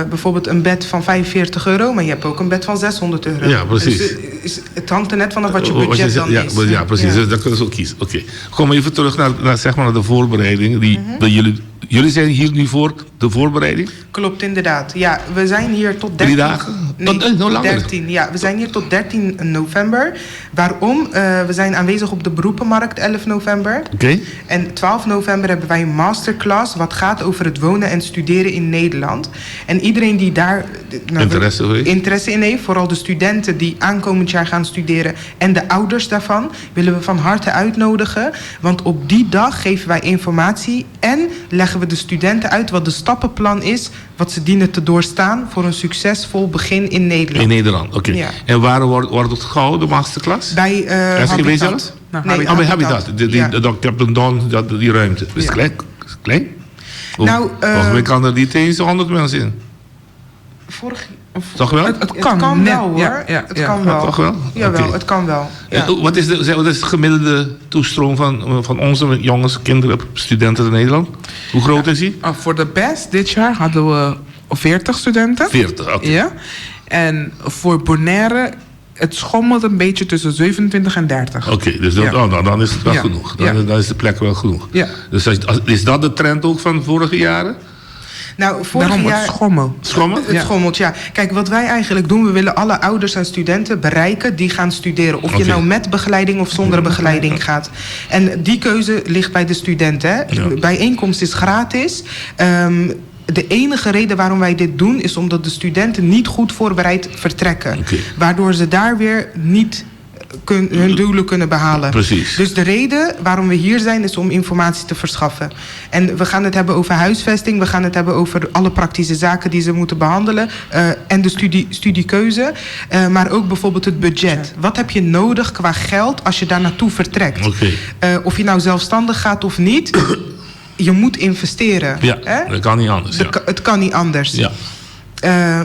bijvoorbeeld een bed van 45 euro, maar je hebt ook een bed van 600 euro. Ja, precies. Dus het hangt er net vanaf wat je budget dan is. Ja, precies. Dus dat kunnen ze ook kiezen. Oké. Kom even terug naar zeg maar de voorbereiding. Jullie zijn hier nu voor de voorbereiding? Klopt, inderdaad. Ja, we zijn hier tot 13... 3 dagen? Nee, langer. 13. Ja, we zijn hier tot 13 november. Waarom? We zijn aanwezig op de beroepenmarkt 11 november. Oké. En 12 november hebben wij een masterclass... wat gaat over het wonen en studeren in Nederland. En iedereen die daar interesse in heeft... vooral de studenten die aankomend jaar gaan studeren... en de ouders daarvan... willen we van harte uitnodigen. Want op die dag geven wij informatie... en leggen we de studenten uit wat de stappenplan is... wat ze dienen te doorstaan voor een succesvol begin in Nederland. In Nederland, oké. Ja. En waar wordt het gehouden, de masterclass? Bij Habitat. Bij Habitat. Ik heb een dan die ruimte. Is het klein? Volgens mij kan er niet eens 100 mensen in. Toch wel? Het kan wel, hoor. Het kan wel. Toch wel? Jawel, het kan wel. Ja. Wat is de gemiddelde toestroom van onze jongens, kinderen, studenten in Nederland? Hoe groot is die? Voor de best dit jaar hadden we 40 studenten. 40, oké. Ja. En voor Bonaire, het schommelt een beetje tussen 27 en 30. Oké, dus dan is het wel genoeg. Dan is de plek wel genoeg. Ja. Dus is dat de trend ook van vorige jaren? Nou, vorig jaar... Het schommel. Het schommelt, ja. Kijk, wat wij eigenlijk doen... we willen alle ouders en studenten bereiken die gaan studeren. Of je nou met begeleiding of zonder begeleiding gaat. En die keuze ligt bij de studenten. Hè? Ja. Bijeenkomst is gratis. De enige reden waarom wij dit doen... is omdat de studenten niet goed voorbereid vertrekken. Waardoor ze daar weer niet... hun doelen kunnen behalen. Precies. Dus de reden waarom we hier zijn is om informatie te verschaffen. En we gaan het hebben over huisvesting. We gaan het hebben over alle praktische zaken die ze moeten behandelen. En de studiekeuze. Maar ook bijvoorbeeld het budget. Wat heb je nodig qua geld als je daar naartoe vertrekt? Of je nou zelfstandig gaat of niet... je moet investeren. Ja, dat kan niet anders. Het kan niet anders. Ja.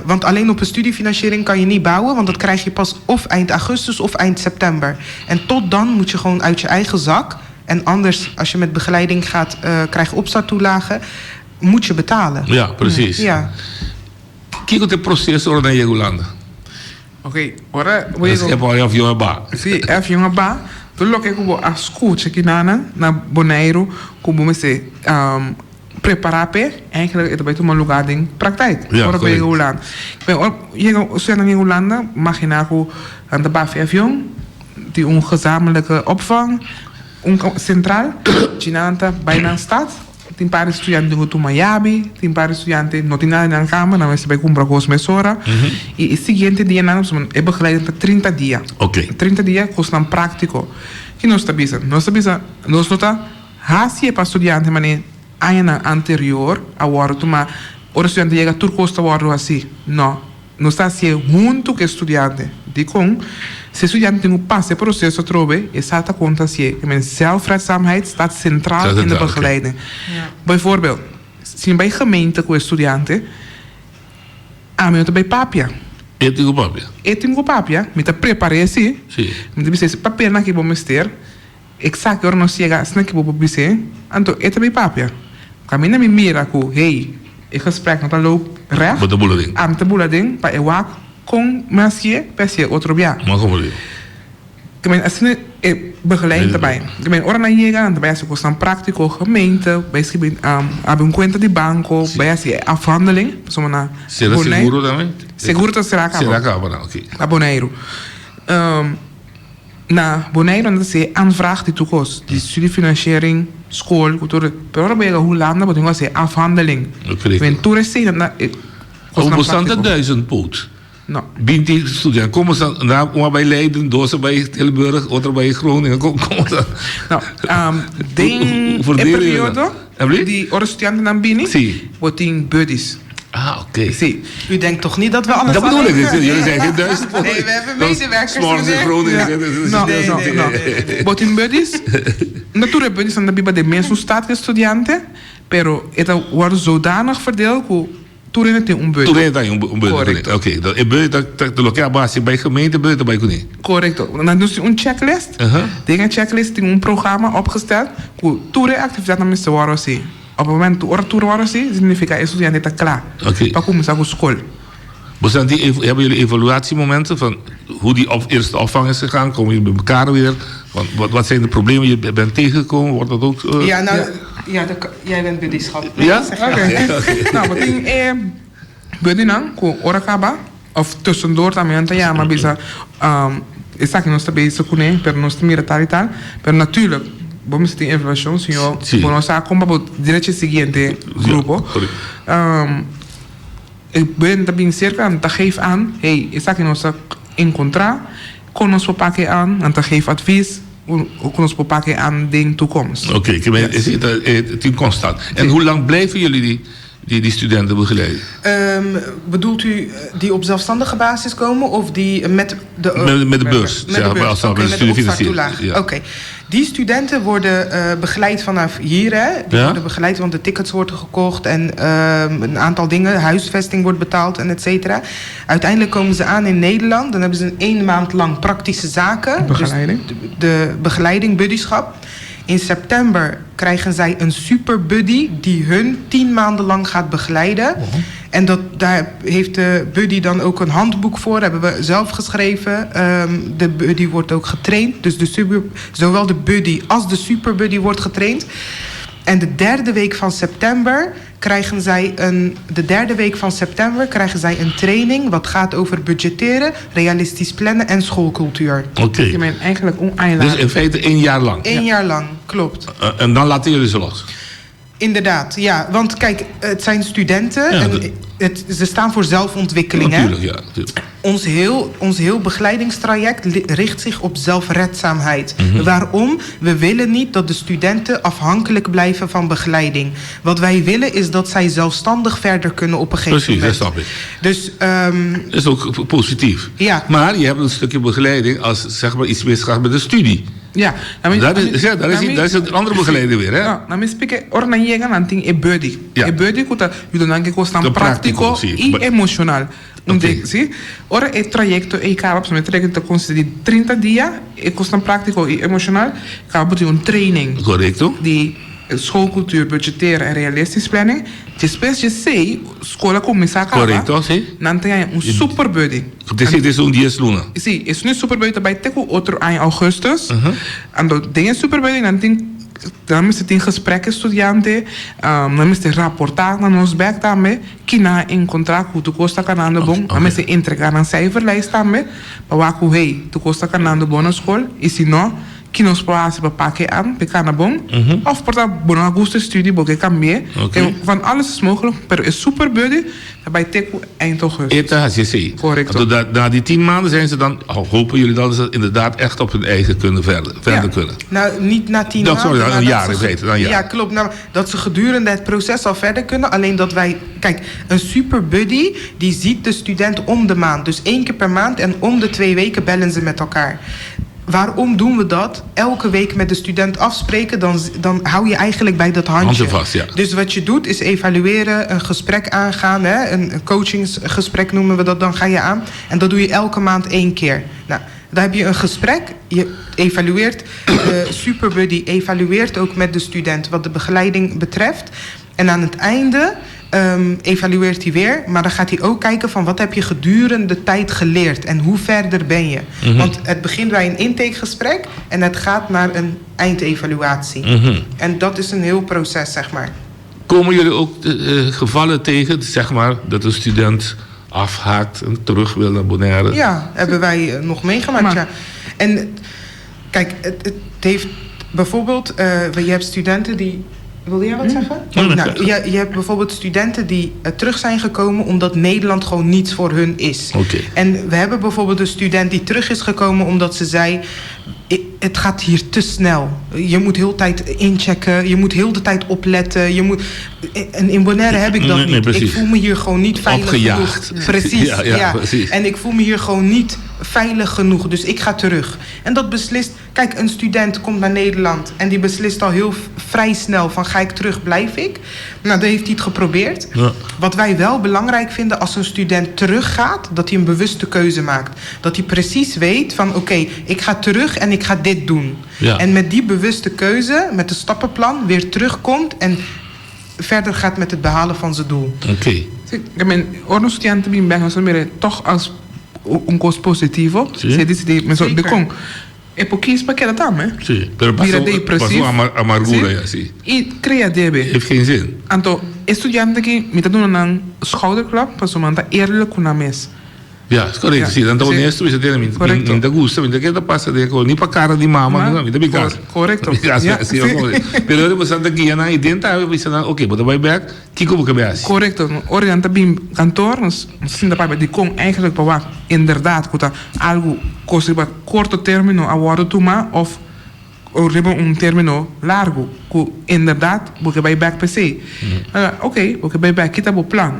Want alleen op een studiefinanciering kan je niet bouwen... want dat krijg je pas of eind augustus of eind september. En tot dan moet je gewoon uit je eigen zak... en anders, als je met begeleiding gaat... krijg je opstarttoelagen, moet je betalen. Ja, precies. Ja. Kijk het proces door naar Jegolanda. Oké, ora... Dus ik heb al even jonge ba. Zie, even jonge ba. Toen lok ik op een schooltje na Bonaire... como me se... preparape, eigenlijk het bij toen lugar ding praktijk. Ja, Voor bij correct. Holland. Je zijn in Holland, mag je nou aan de BAVF die een gezamenlijke opvang, centraal, Chinanta, bijna stad. Tem paar estudiantes go to Miami, tem paar estudiantes no tinha na cama, na vez bij compra com mesora. E seguinte dia nós é begeleid 30 dias. Ok. 30 dias custa um prático. Que nós sabia? Nós nota hasie para estudiante mané ano anterior a hora mas o estudante chega tur custa hora assim. Não. Nós está se junto que estudante. De com se estudante tem passe processo trobe, exata conta se men zelfredzaamheid staat centraal in de begeleiding. Ja. Bijvoorbeeld, zien bij gemeente com estudante, aan bij papia. Ético papia. Ético papia, me te preparei assim. Sim. Me disse esse papel na que vou mester. Exact, eu não chega, assim que vou dizer. Então, é também papia. Caminha me mira com, hey, ik gesprek met loop recht. Wat de boeling. Aan de boeling, para eu com masje, persie outro bia. Maar como digo. Ik meen, assim é begeleid daarbij. Ik meen, ora na chega, daarbij als ik een praktico gemeente, bij hebben een conta de banco, bij als je afhandeling, zo na. Será seguro também? Seguro dat será acaba. Será acaba, não, ok. Na Bonaire. Na Bonaire, dat is aanvraag die toekomst. Die studiefinanciering, school, cultuur. Pero bij Hollanda, wat ik zeggen, afhandeling. Ok. Men toeristen, dat Hoe bestaan dat 1000 poot? No. 20 estudianten. Como staan, nou, bij Leiden, doze bij Tilburg, otra bij Groningen. Como dat? Nou, ding periodo, die estudianten naar binnen, wordt in buddies. Ah, oké. Zie. U denkt toch niet dat we alles Dat bedoel ik. alleen- Jullie zeggen geen 1000 poot. Nee, we hebben medewerkers. S'morgens in Groningen. No. Wordt in buddies. Natuurlijk buddies aan de biba de mensen staat estudianten, pero het wordt zodanig verdeeld hoe toerin tem buddy. Toerin tem buddy. Correcto. Oké. Dat de lokale basis bij gemeente, buddy bij Koning. Correcto. Dan dus een checklist. Dingen checklist, een programma opgesteld. Hoe toerin activiteiten met de warosi. Op het moment dat toerin warosi, significa estudiante está klaar. Oké. Dan komen ze naar school. Hebben jullie evaluatiemomenten van hoe die eerste opvang is gegaan? Komen jullie bij elkaar weer? Wat zijn de problemen je bent tegengekomen? Wordt dat ook... Ja, nou, jij bent buddyschap. Ja? Oké. Nou, wat ding buddy dan, ko orakaba of tussendoor también te llama bisa está que no está bezig con él, pero no está militar y tal, pero natuurlijk vamos a tener evaluación, señor, bueno, sa comba por derecho siguiente grupo. Ik ben también cerca en te geef aan, hey, está que no está encontrar, con ons pakken aan en te geef advies. Ook ons pakken aan ding toekomst. Oké, het is constant. En hoe lang blijven jullie die studenten begeleiden? Bedoelt u die op zelfstandige basis komen of die met de... Met de beurs. Met de beurs, met de studiefinanciering. Ja. Oké. Die studenten worden begeleid vanaf hier. Hè? Die worden begeleid, want de tickets worden gekocht en een aantal dingen, huisvesting wordt betaald en et cetera. Uiteindelijk komen ze aan in Nederland. Dan hebben ze 1 maand lang praktische zaken. Begeleiding. Dus de begeleiding, buddyschap. In september krijgen zij een superbuddy die hun 10 maanden lang gaat begeleiden. En daar heeft de buddy dan ook een handboek voor. Hebben we zelf geschreven. De buddy wordt ook getraind. Dus zowel de buddy als de superbuddy wordt getraind. En de derde week van september krijgen zij een training wat gaat over budgetteren, realistisch plannen en schoolcultuur. Oké. Je bent eigenlijk Dus in feite 1 jaar lang? 1 jaar lang, klopt. En dan laten jullie ze los? Inderdaad, ja. Want kijk, het zijn studenten en ze staan voor zelfontwikkeling. Natuurlijk, ja. Ons heel begeleidingstraject richt zich op zelfredzaamheid. Waarom? We willen niet dat de studenten afhankelijk blijven van begeleiding. Wat wij willen is dat zij zelfstandig verder kunnen op een gegeven moment. Precies, dat snap ik. Dus, dat is ook positief. Ja. Maar je hebt een stukje begeleiding als zeg maar iets misgaat met de studie. Ja, dat is een andere begeleider weer, hè? Ja, dan spreken orna llega nanting e buddy. E buddy kuta yudananke kostan práctico y emocional. Sim? Ora é trajecto e acaba para trajecto consiste de 30 dias e kostan práctico e emocional. Acaba de training. Correcto. Die schoolcultuur, budgetteren en realistisch planning. Depois de sei, escola começa a acabar. Correcto, sim. Não tem super buddy. Dit is 10 luna. Sim, é um super buddy também tem outro em augustus. En dat ding super buddy, dan tem dan is het in gesprek estudiante, dan is het rapportar naar ons back daarmee, kina in contract hoe de kosten kan aan de bon, dan is het intrekken aan cijferlijst daarmee, maar waar hoe hij de kosten kan aan de bonenschool, is hij nog, kino spaarse bepakken aan, bekana bon, of porta bona gusto studie, boke kan meer, van alles is mogelijk, per is super buddy, daarbij teku eind augustus. Eta has je zei. Correct. Na die 10 maanden zijn ze dan, hopen jullie dan dat ze inderdaad echt op hun eigen kunnen verder kunnen. Nou, niet na 10 maanden. Sorry, maar een jaar in feite. Ja, klopt. Nou, dat ze gedurende het proces al verder kunnen. Alleen dat wij... Kijk, een super buddy, die ziet de student om de maand. Dus 1 keer per maand en om de 2 weken bellen ze met elkaar. Waarom doen we dat? Elke week met de student afspreken, dan hou je eigenlijk bij dat handje vast, ja. Dus wat je doet is evalueren, een gesprek aangaan, hè? Een coachingsgesprek noemen we dat, dan ga je aan. En dat doe je elke maand 1 keer. Nou, dan heb je een gesprek, je evalueert, Superbuddy evalueert ook met de student wat de begeleiding betreft. En aan het einde evalueert hij weer, maar dan gaat hij ook kijken van wat heb je gedurende de tijd geleerd en hoe verder ben je. Want het begint bij een intakegesprek en het gaat naar een eindevaluatie. En dat is een heel proces, zeg maar. Komen jullie ook gevallen tegen, zeg maar, dat een student afhaakt en terug wil naar Bonaire? Ja, hebben wij nog meegemaakt, ja. En kijk, het heeft bijvoorbeeld, je hebt studenten die... Wilde jij wat zeggen? Nou, je hebt bijvoorbeeld studenten die terug zijn gekomen omdat Nederland gewoon niets voor hun is. En we hebben bijvoorbeeld een student die terug is gekomen omdat ze zei... Het gaat hier te snel. Je moet heel de tijd inchecken. Je moet heel de tijd opletten. En in Bonaire heb ik dat niet. Ik voel me hier gewoon niet veilig opgejaagd genoeg. Precies, ja. Precies. En ik voel me hier gewoon niet veilig genoeg. Dus ik ga terug. En dat beslist... Kijk, een student komt naar Nederland... en die beslist al heel vrij snel van... ga ik terug, blijf ik? Nou, dat heeft hij het geprobeerd. Ja. Wat wij wel belangrijk vinden als een student teruggaat... dat hij een bewuste keuze maakt. Dat hij precies weet van... oké, ik ga terug en ik ga dit doen. Ja. En met die bewuste keuze, met een stappenplan... weer terugkomt en verder gaat met het behalen van zijn doel. Ik ben een student die ben toch als een kost positivo. Zeker. E pouquinho para que tam, hè? Sim. Pero passou amargura, ja, sim. E crea debe. Heeft geen zin. Anto, estudiante que me doen een schouderklap, pas manta eerlijk kuna mes. Ja, is correct. Sim, dan honesto, is het helemaal niet gusto, niet dat passa de niet para cara di mama, niet dat bigas. Correcto. Ja, sim. Pero de passando aqui na identa, we zijn oké, but wij back, kiko op kabas. Correcto. Orienta bim kantoor, sin da para die kon eigenlijk para inderdaad kuta algo coisa corto termino agora toma of un termino largo, que inderdaad, porque vai back PC. Oké, porque vai back kita bo plan.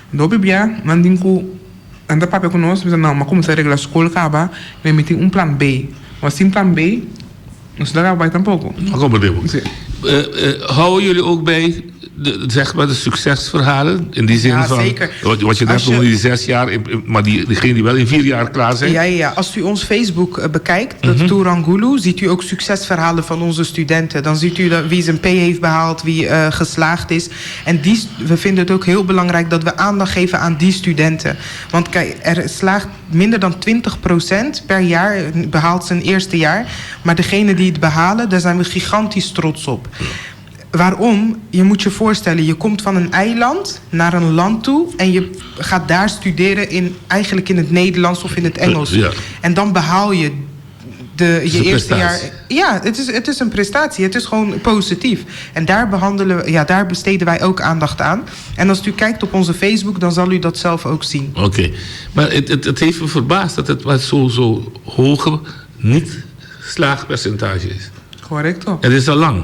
Do bibia, mandinku anda papo conosco, mas não, mas como se regula a escola acaba, me meti plan B. Maar sin plan B, dus daar bij tampouco. Houden jullie ook bij zeg maar de succesverhalen? In die zin van... Zeker. Wat je net noemde, die 6 jaar, maar diegenen die wel in 4 jaar klaar zijn? Ja. Als u ons Facebook bekijkt, dat Turangulu, ziet u ook succesverhalen van onze studenten. Dan ziet u wie zijn P heeft behaald, wie geslaagd is. En we vinden het ook heel belangrijk dat we aandacht geven aan die studenten. Want kijk, er slaagt minder dan 20% per jaar, behaalt zijn eerste jaar. Maar degene die het behalen, daar zijn we gigantisch trots op. Waarom? Je moet je voorstellen, je komt van een eiland naar een land toe en je gaat daar studeren eigenlijk in het Nederlands of in het Engels. Ja. En dan behaal je je eerste jaar. Ja, het is een prestatie. Het is gewoon positief. En daar besteden wij ook aandacht aan. En als u kijkt op onze Facebook, dan zal u dat zelf ook zien. Oké. Maar het heeft me verbaasd dat het wat zo hoge niet-slaagpercentage is. Correcto. Het is al lang.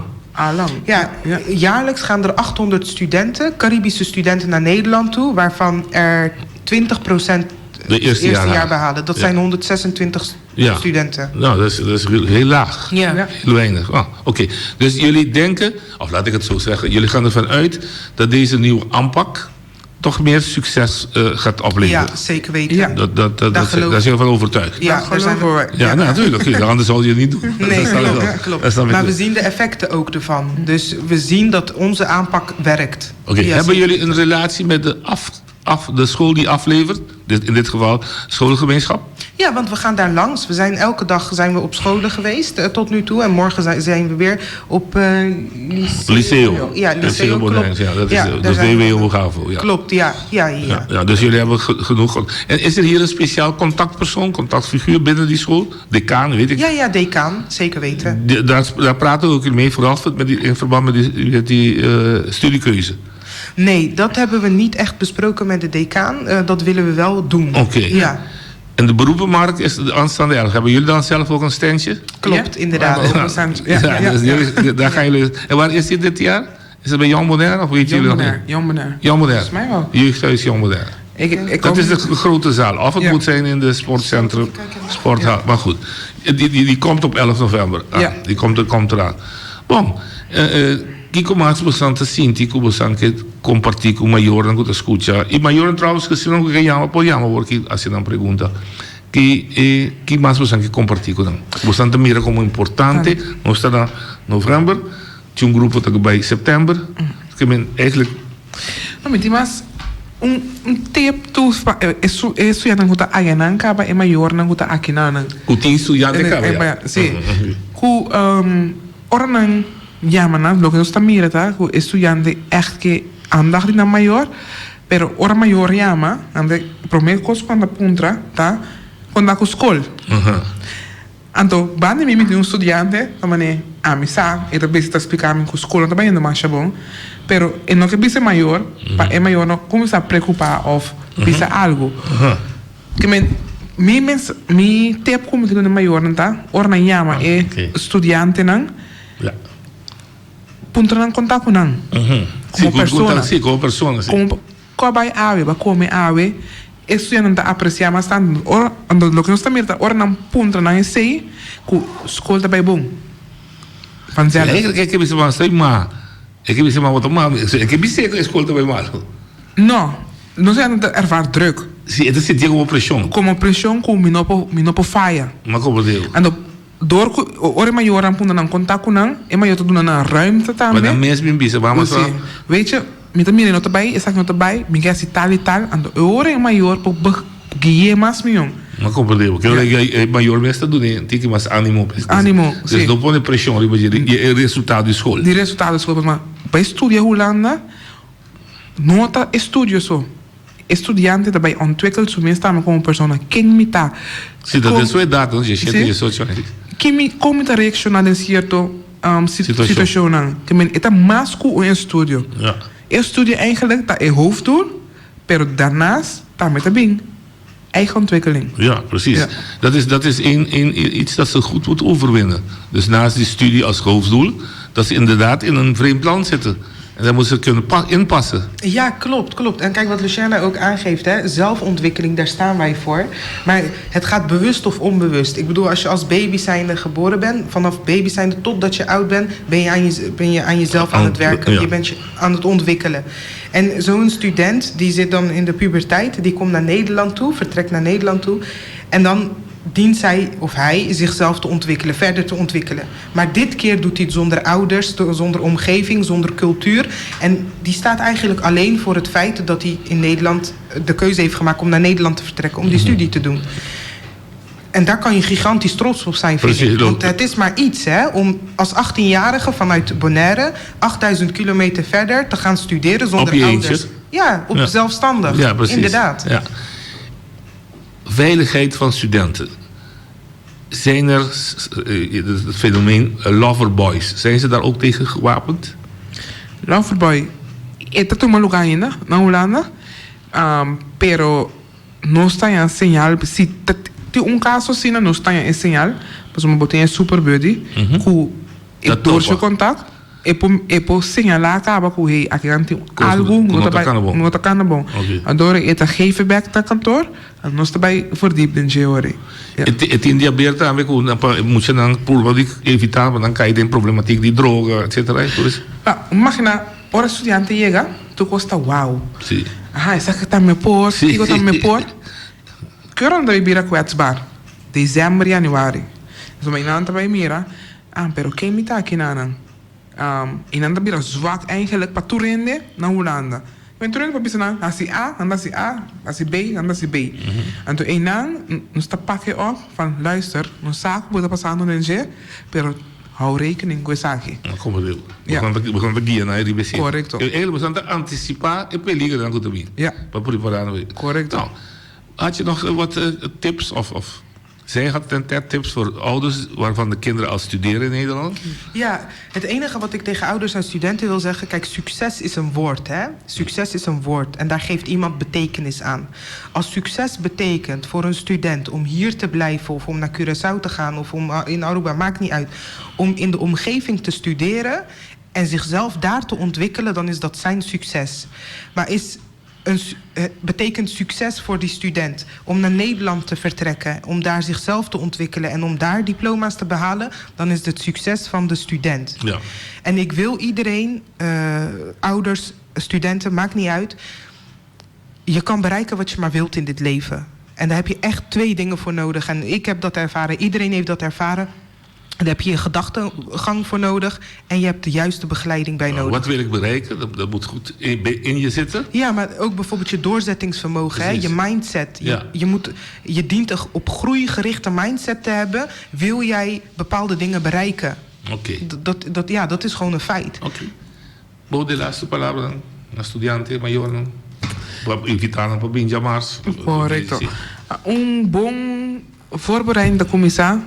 Ja, jaarlijks gaan er 800 studenten, Caribische studenten, naar Nederland toe, waarvan er 20% de eerste jaar behalen. Dat zijn 126 studenten. Nou, dat is heel laag. Ja. Heel weinig. Oké. Dus jullie denken, of laat ik het zo zeggen, jullie gaan ervan uit dat deze nieuwe aanpak toch meer succes gaat opleveren. Ja, zeker weten. Ja. Daar zijn we van overtuigd. Ja, daar zijn we. Ja, natuurlijk. Anders zal je het niet doen. Nee, klopt. Maar we zien de effecten ook ervan. Dus we zien dat onze aanpak werkt. Oké. Hebben jullie een relatie met de school die aflevert? In dit geval scholengemeenschap? Ja, want we gaan daar langs. Elke dag zijn we op scholen geweest tot nu toe. En morgen zijn we weer op Liceo. Ja, Liceo, klopt. Ja, dat is WWO Gavo. Ja. Klopt, ja. Dus jullie hebben genoeg. En is er hier een speciaal contactpersoon, contactfiguur binnen die school? Decaan, weet ik? Ja, decaan. Zeker weten. Daar praten we ook mee, vooral in verband met die studiekeuze. Nee, dat hebben we niet echt besproken met de decaan. Dat willen we wel doen. Oké. Ja. En de beroepenmarkt is de aanstaande erg. Hebben jullie dan zelf ook een standje? Klopt, inderdaad. Dus daar gaan jullie. En waar is dit jaar? Is het bij Jan Bonaire of weet jullie nog niet? Jan Bonaire. Jan Bonaire. Volgens mij wel. Jeugdhuis Jan Bonaire. Dat is de grote zaal. Of het moet zijn in de sportcentrum, sporthal. Maar goed, die komt op 11 november. Die komt eraan. Bon. Kiko mas bastante sinti, Kubo sanke compartir com o maior na guta escucha. E maior trouwens que se não ganhamos apoiamos porque assim não pergunta. Que mais bastante compartir com them. Bastante mira como importante. Nós está na novembro, tinha grupo que bij september. Que men eigenlijk. Não me mas tempo tu isso já não guta ayanan caba é maior não guta aqui não. O tinha estudante caba. Sim. Ku oranan llama, lo que nos está mirando, que estudiante es que anda na maior, pero ora maior llama, ande primeiro coisa quando apunta, tá? Quando a escola. Então, bande mim de estudante, também a missa, e também está explicando que a escola também é mais bom, pero e não que bise maior, é maior não começa a preocupar of bise algo. Que mi tempo como que não é maior, não tá? Ora na llama é estudante não. Punta ng contato ko nang como persona. Sim, como persona. Como vai ave, vai comer ave, estudante não apreciar mais tanto. Ora, lo que nós estamos mirando, ora não punta ng sei, que escola tá bem bom. Panzela. É que você vai sair mal. É que você vai botar mal. É que você que a escola tá bem mal. Não sei ainda ervar druk. Sim, это sentia como pressão. Como pressão, como minopo falha. Mas como Deus. Door ore maior aan punten aan contact kunnen en maar je te doen aan ruimte maar dan mensen in binnen maar zo weet je met meer not erbij is nog erbij me gas tal aan de ore maior po guie mas mion maar compreendo que maior mestre do tem que mais ânimo sim não põe pressão riba de resultado de escola de resultado de escola mas para estudar Holanda nota estudio so estudiante daarbij ontwikkelt zo meestal como persona quem me tá sim dat is sua idade não gente de sociais como te reaccionar em certo situação que men é mais que um estudo estudo eigenlijk dat é hoofddoel pero daarnaast daarmee te bing eigen ontwikkeling ja precies dat is iets dat ze goed moet overwinnen dus naast die studie als hoofddoel dat ze inderdaad in een vreemd land zitten. En daar moeten ze kunnen inpassen. Ja, klopt. En kijk wat Luciana ook aangeeft, hè? Zelfontwikkeling, daar staan wij voor. Maar het gaat bewust of onbewust. Ik bedoel, als je als baby zijnde geboren bent, vanaf baby zijnde totdat je oud bent, ben je aan jezelf aan het werken. Ja. Je bent je aan het ontwikkelen. En zo'n student, die zit dan in de puberteit, die komt naar Nederland toe, vertrekt naar Nederland toe. En dan dient zij of hij zichzelf te ontwikkelen, verder te ontwikkelen. Maar dit keer doet hij het zonder ouders, zonder omgeving, zonder cultuur. En die staat eigenlijk alleen voor het feit dat hij in Nederland de keuze heeft gemaakt om naar Nederland te vertrekken, om die studie te doen. En daar kan je gigantisch trots op zijn, vind ik. Want het is maar iets, hè, om als 18-jarige vanuit Bonaire 8000 kilometer verder te gaan studeren zonder op je ouders. Eentje. Ja, zelfstandig. Ja, precies. Inderdaad. Ja. Veiligheid van studenten. Zijn er het fenomeen loverboys, zijn ze daar ook tegen gewapend? Loverboy, esta toma lugar ainda na Holanda, pero não está em señal. Se tem caso assim, não está em señal, mas uma botinha super buddy, que door je contact, por señalar acaba com hij, aqui tem algo não está cana bom. Adoro esta geven back na kantoor, en nós também verdiept in Geori. Het in die aberta também moet je dan proberen evitar, want dan kan je de problematiek die droga, etc. Imagina, ora estudiante llega, tu costa wow. Sí. Aha, essa que tá me por, digo tá me por. Que hora anda vira kwetsbaar? December, januari. Dus mijn naam bij mira, pero quem me tá aqui nanan? En dan bira zwak eigenlijk paturende na Holanda. Men turun pa bisa na si A, dan si A, dan si B, dan si B. En toen een naam, ons te pakken op van luister, ons zaak wordt passando nel pero hou rekening com essa aqui. Como deu. Bukan pergi na iri besi. Correcto. Ele bukan te anticipa e peligro dan goed te Ja. Para preparar. Correcto. Nou, had je nog wat tips of zij had ten tips voor ouders waarvan de kinderen al studeren in Nederland? Ja, het enige wat ik tegen ouders en studenten wil zeggen... Kijk, succes is een woord, hè? Succes is een woord en daar geeft iemand betekenis aan. Als succes betekent voor een student om hier te blijven... of om naar Curaçao te gaan of om in Aruba, maakt niet uit... om in de omgeving te studeren en zichzelf daar te ontwikkelen... dan is dat zijn succes. Maar betekent succes voor die student om naar Nederland te vertrekken, om daar zichzelf te ontwikkelen en om daar diploma's te behalen, dan is het succes van de student. Ja. En ik wil iedereen, ouders, studenten, maakt niet uit, je kan bereiken wat je maar wilt in dit leven. En daar heb je echt 2 dingen voor nodig. En ik heb dat ervaren, iedereen heeft dat ervaren. Daar heb je een gedachtegang voor nodig en je hebt de juiste begeleiding bij nodig. Wat wil ik bereiken? Dat moet goed in je zitten. Ja, maar ook bijvoorbeeld je doorzettingsvermogen, hè? Je mindset. Ja. Je dient op groei gerichte mindset te hebben. Wil jij bepaalde dingen bereiken? Oké. Dat is gewoon een feit. Oké. Vou de laatste palavra na estudiante maior, invitar para Benjamars. Correcto. Bom voorbereidende commissaris.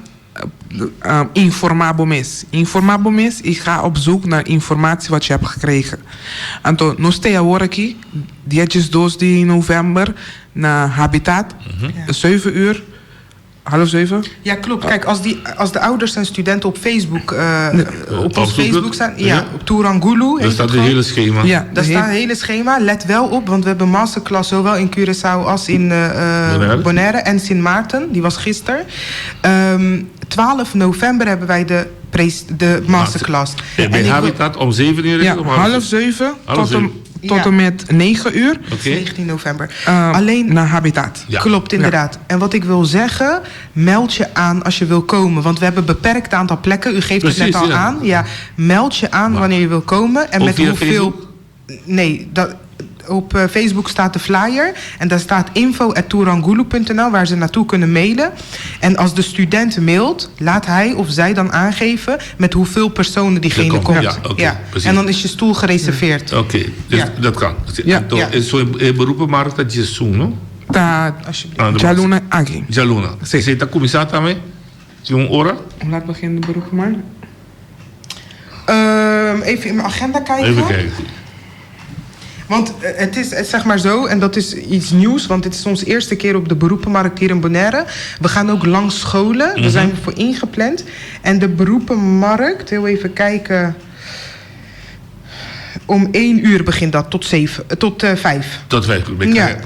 Informabo mes. Ik ga op zoek naar informatie wat je hebt gekregen. Então, nós temos agora aqui, dia 2 de november, na Habitat, 7 uur, 6:30. Ja, klopt. Kijk, als de ouders en studenten op Facebook, op ons Facebook staan, op Turangulu. Daar staat het hele schema. Ja, daar staat het hele schema. Let wel op, want we hebben masterclass zowel in Curaçao als in Bonaire en Sint Maarten. Die was gisteren. 12 november hebben wij de masterclass. Bij Habitat om 7 uur? Ja, 6:30 tot en met 9 uur. 19 november. Alleen naar Habitat. Ja. Klopt, inderdaad. Ja. En wat ik wil zeggen, meld je aan als je wil komen. Want we hebben een beperkt aantal plekken. U geeft het net al aan. Ja, meld je aan wanneer je wil komen. En met hoeveel... Facebook? Nee, op Facebook staat de flyer. En daar staat info@turangulu.nl waar ze naartoe kunnen mailen. En als de student mailt, laat hij of zij dan aangeven met hoeveel personen diegene komt. Ja, okay, en dan is je stoel gereserveerd. Oké, dus dat kan. Ja. Zo'n beroepenmarkt dat je zo'n, no? Jaluna Agi. Jaluna. Você está começando também? De uma hora? Laat beginnen de beroepenmarkt. Even in mijn agenda kijken. Even kijken. Want het is zeg maar zo, en dat is iets nieuws... want dit is onze eerste keer op de beroepenmarkt hier in Bonaire. We gaan ook langs scholen, daar zijn we voor ingepland. En de beroepenmarkt, heel even kijken... Om 1 uur begint dat, tot 5. Tot 5 uur,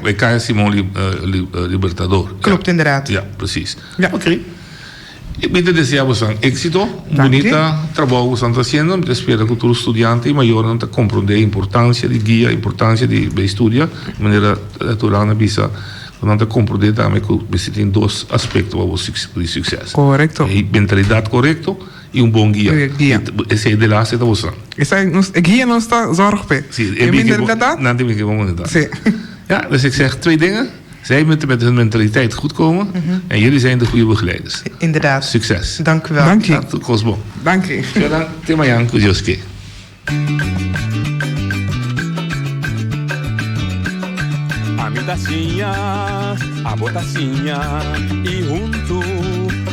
bij Caia Simón Libertador. Klopt, inderdaad. Ja, precies. Ja. Oké. Eu te deseamos éxito, bonita trabalho que estão fazendo. Eu espero que todos os estudantes e maiores não compreendam a importância de guia, a importância de estudar de maneira natural na bisa. Não compreender também que você tem 2 aspectos de sucesso. Correto. A mentalidade correta e bom guia. Esse é de lá se está mostrando. A guia não está zorgelijk. Sim, é mentalidade? Não, tem que mentalidade. Sim. Ja, dus ik zeg 2 dingen. Zij moeten met hun mentaliteit goed komen. En jullie zijn de goede begeleiders. Inderdaad. Succes. Dank u wel. Dank je. Tot Cosmo. Dank je. Verder, Temayan Kujowski. A mi tacinha, a botacinha e junto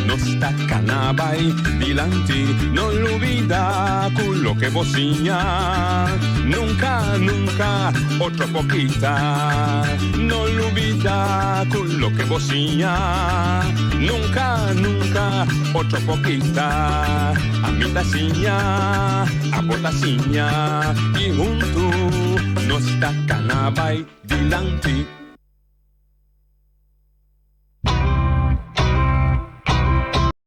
nos tacanabay dilante no olvida con lo que bocinha nunca, nunca otro poquita no olvida con lo que bocinha nunca, nunca otro poquita a mi tacinha, a botacinha y junto nos tacanabay dilante